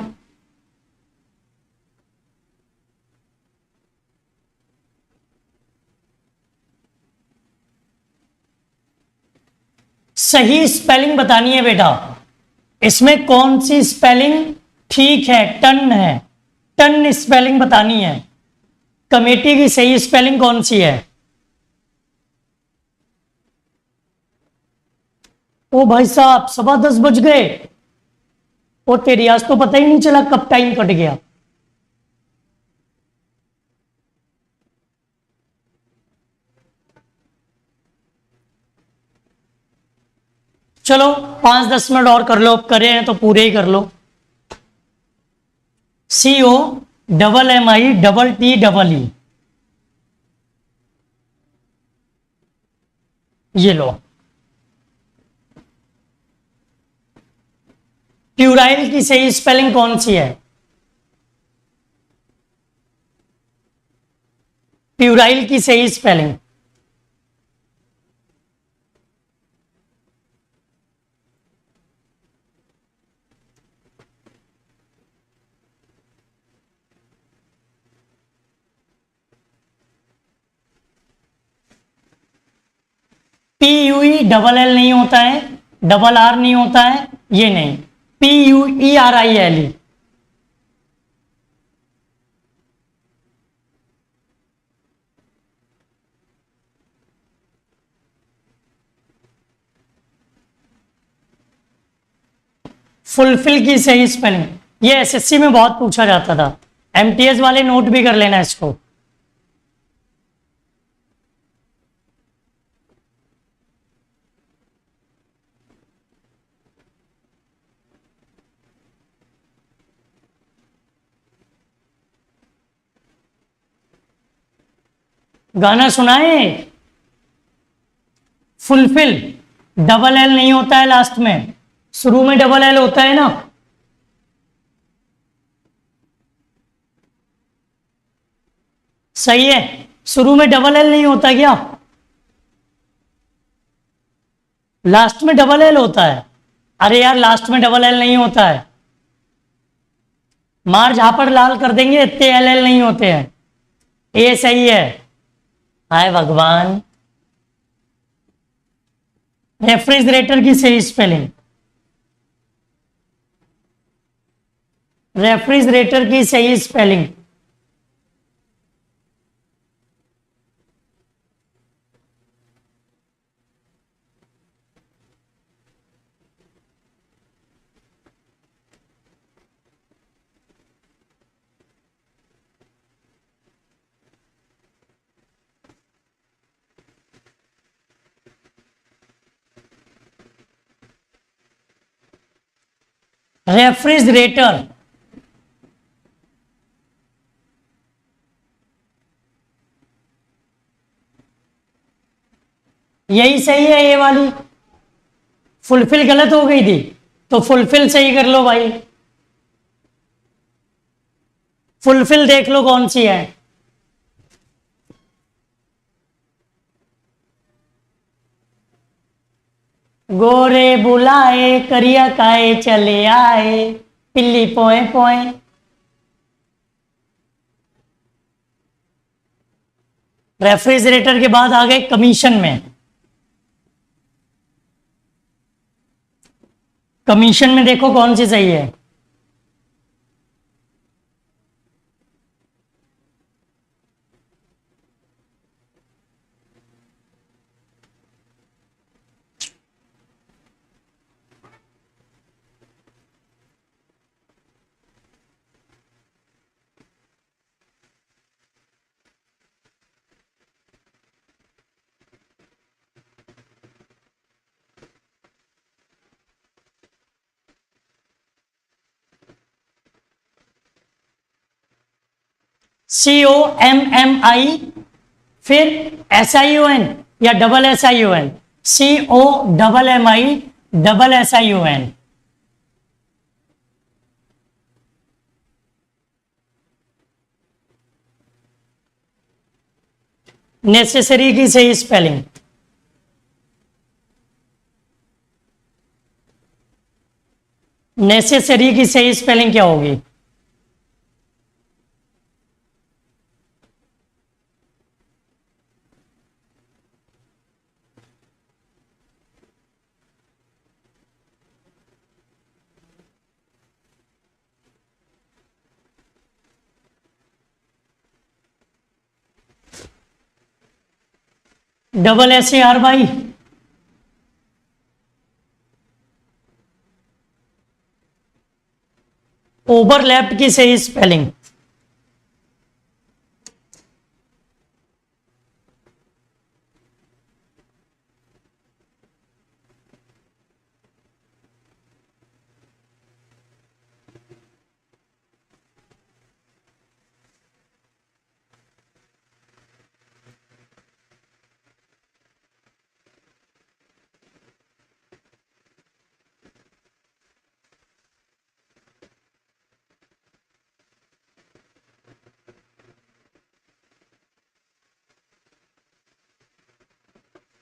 सही स्पेलिंग बतानी है बेटा, इसमें कौन सी स्पेलिंग ठीक है? टन है, टन स्पेलिंग बतानी है। कमेटी की सही स्पेलिंग कौन सी है? ओ भाई साहब 10:15 बज गए। ओ तेरी, आज तो पता ही नहीं चला कब टाइम कट गया। चलो 5-10 मिनट और कर लो, अब करे हैं तो पूरे ही कर लो। COMMITTE, ये लो। प्यूराइल की सही स्पेलिंग कौन सी है? प्यूराइल की सही स्पेलिंग। PUELL नहीं होता है, RR नहीं होता है, ये नहीं, PUERILE। फुलफिल की सही स्पेलिंग, ये SSC में बहुत पूछा जाता था। MTS वाले नोट भी कर लेना इसको। गाना सुनाए। फुलफिल LL नहीं होता है लास्ट में, शुरू में LL होता है ना। सही है, शुरू में LL नहीं होता क्या? लास्ट में LL होता है। अरे यार लास्ट में LL नहीं होता है, मार झापड़ लाल कर देंगे, इतने LL नहीं होते हैं। ये सही है। हाय भगवान। रेफ्रिजरेटर की सही स्पेलिंग, रेफ्रिजरेटर की सही स्पेलिंग। रेफ्रिजरेटर, यही सही है ये वाली। फुलफिल गलत हो गई थी तो फुलफिल सही कर लो भाई। फुलफिल देख लो कौन सी है। गोरे बुलाए करिया काए चले आए, पिल्ली पोए पोए। रेफ्रिजरेटर के बाद आ गए कमीशन में। कमीशन में देखो कौन सी सही है। COMMI, फिर SION या SION, COMMISSION। नेसेसरी की सही स्पेलिंग, नेसेसरी की सही स्पेलिंग क्या होगी? SSAR भाई, ओवरलैप की सही स्पेलिंग,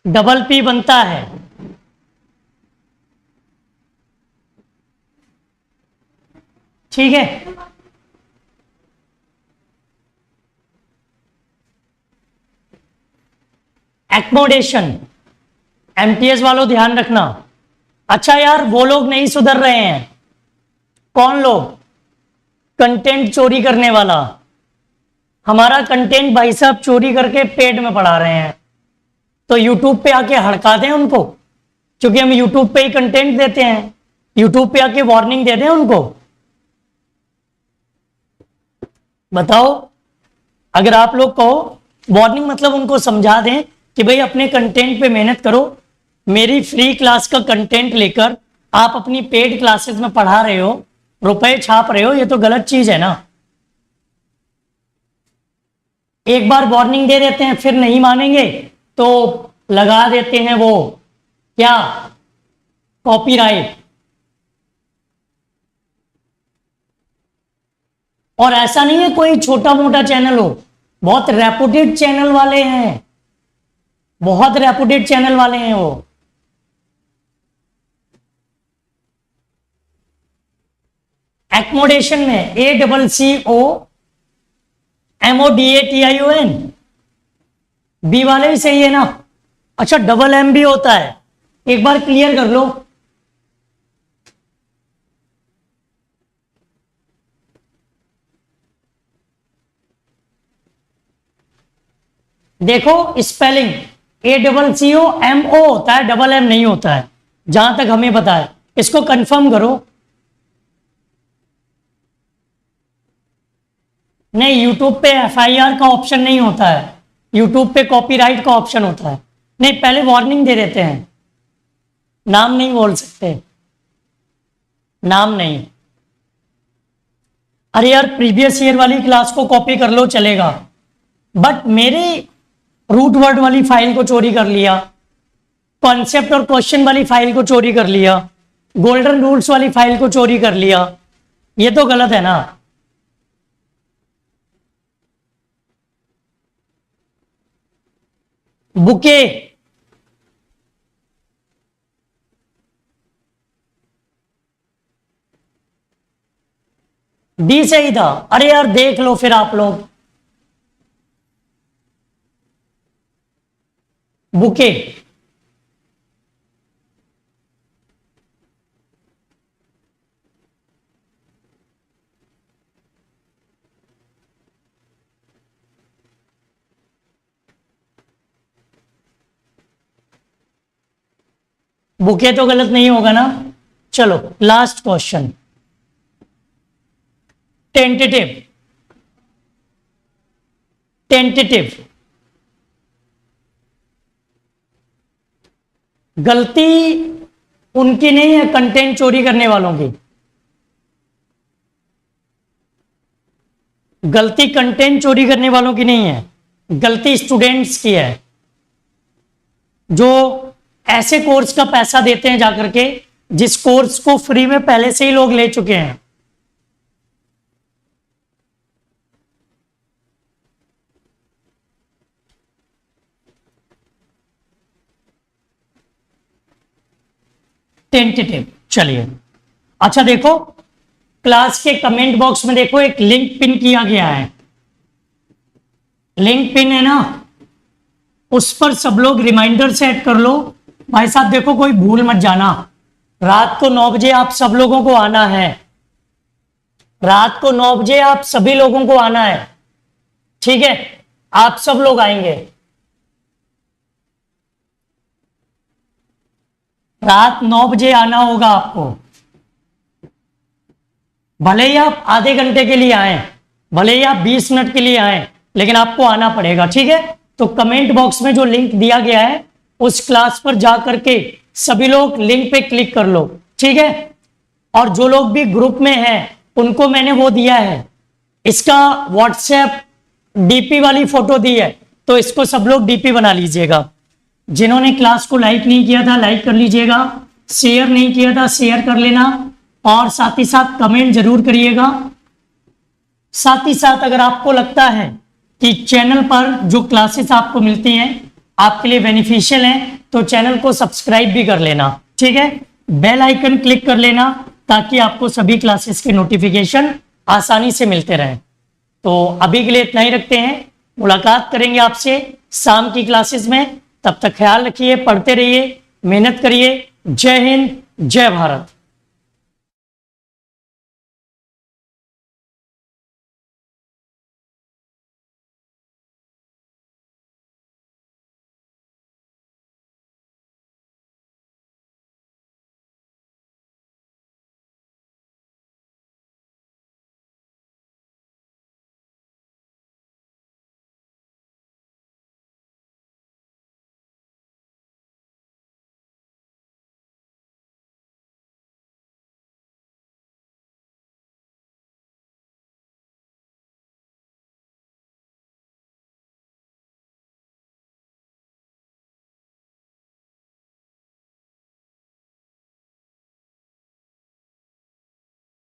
PP बनता है। ठीक है, एकोमोडेशन, MTS वालों ध्यान रखना। अच्छा यार, वो लोग नहीं सुधर रहे हैं। कौन लोग? कंटेंट चोरी करने वाला। हमारा कंटेंट भाई साहब चोरी करके पेड में पढ़ा रहे हैं, तो यूट्यूब पे आके हड़का दें उनको, क्योंकि हम यूट्यूब पे ही कंटेंट देते हैं। यूट्यूब पे आके वार्निंग दे दें उनको। बताओ, अगर आप लोग कहो वार्निंग मतलब उनको समझा दें कि भाई अपने कंटेंट पे मेहनत करो, मेरी फ्री क्लास का कंटेंट लेकर आप अपनी पेड क्लासेस में पढ़ा रहे हो, रुपए छाप रहे हो, ये तो गलत चीज है ना। एक बार वार्निंग दे देते हैं, फिर नहीं मानेंगे तो लगा देते हैं वो क्या, कॉपीराइट। और ऐसा नहीं है कोई छोटा मोटा चैनल हो, बहुत रेपुटेड चैनल वाले हैं, बहुत रेपुटेड चैनल वाले हैं वो। एकोमोडेशन में ACCOMODATION, बी वाले भी सही है ना। अच्छा, MM भी होता है, एक बार क्लियर कर लो। देखो स्पेलिंग ACCOMO होता है, MM नहीं होता है, जहां तक हमें पता है। इसको कंफर्म करो। नहीं, यूट्यूब पे FIR का ऑप्शन नहीं होता है, यूट्यूब पे कॉपीराइट का ऑप्शन होता है। नहीं, पहले वार्निंग दे देते हैं, नाम नहीं बोल सकते, नाम नहीं। अरे यार, प्रीवियस ईयर वाली क्लास को कॉपी कर लो चलेगा, बट मेरे रूट वर्ड वाली फाइल को चोरी कर लिया, कॉन्सेप्ट और क्वेश्चन वाली फाइल को चोरी कर लिया, गोल्डन रूल्स वाली फाइल को चोरी कर लिया, ये तो गलत है ना। बुके, डी सही था। अरे यार देख लो फिर आप लोग, बुके। बुके तो गलत नहीं होगा ना। चलो लास्ट क्वेश्चन, टेंटेटिव। टेंटेटिव गलती उनकी नहीं है, कंटेंट चोरी करने वालों की। गलती कंटेंट चोरी करने वालों की नहीं है, गलती स्टूडेंट्स की है, जो ऐसे कोर्स का पैसा देते हैं जाकर के जिस कोर्स को फ्री में पहले से ही लोग ले चुके हैं। टेंटेटिव। चलिए, अच्छा देखो, क्लास के कमेंट बॉक्स में देखो एक लिंक पिन किया गया है। लिंक पिन है ना, उस पर सब लोग रिमाइंडर सेट कर लो। भाई साहब देखो, कोई भूल मत जाना, रात को 9 बजे आप सब लोगों को आना है। रात को 9 बजे आप सभी लोगों को आना है, ठीक है? आप सब लोग आएंगे। रात 9 बजे आना होगा आपको। भले ही आप आधे घंटे के लिए आए, भले ही आप 20 मिनट के लिए आए, लेकिन आपको आना पड़ेगा, ठीक है? तो कमेंट बॉक्स में जो लिंक दिया गया है उस क्लास पर जाकर के सभी लोग लिंक पे क्लिक कर लो, ठीक है? और जो लोग भी ग्रुप में हैं उनको मैंने वो दिया है, इसका व्हाट्सएप डीपी वाली फोटो दी है, तो इसको सब लोग डीपी बना लीजिएगा। जिन्होंने क्लास को लाइक नहीं किया था लाइक कर लीजिएगा, शेयर नहीं किया था शेयर कर लेना, और साथ ही साथ कमेंट जरूर करिएगा। साथ ही साथ अगर आपको लगता है कि चैनल पर जो क्लासेस आपको मिलती हैं आपके लिए बेनिफिशियल हैं, तो चैनल को सब्सक्राइब भी कर लेना, ठीक है? बेल आइकन क्लिक कर लेना ताकि आपको सभी क्लासेस के नोटिफिकेशन आसानी से मिलते रहें। तो अभी के लिए इतना ही रखते हैं, मुलाकात करेंगे आपसे शाम की क्लासेस में। तब तक ख्याल रखिए, पढ़ते रहिए, मेहनत करिए। जय हिंद, जय भारत।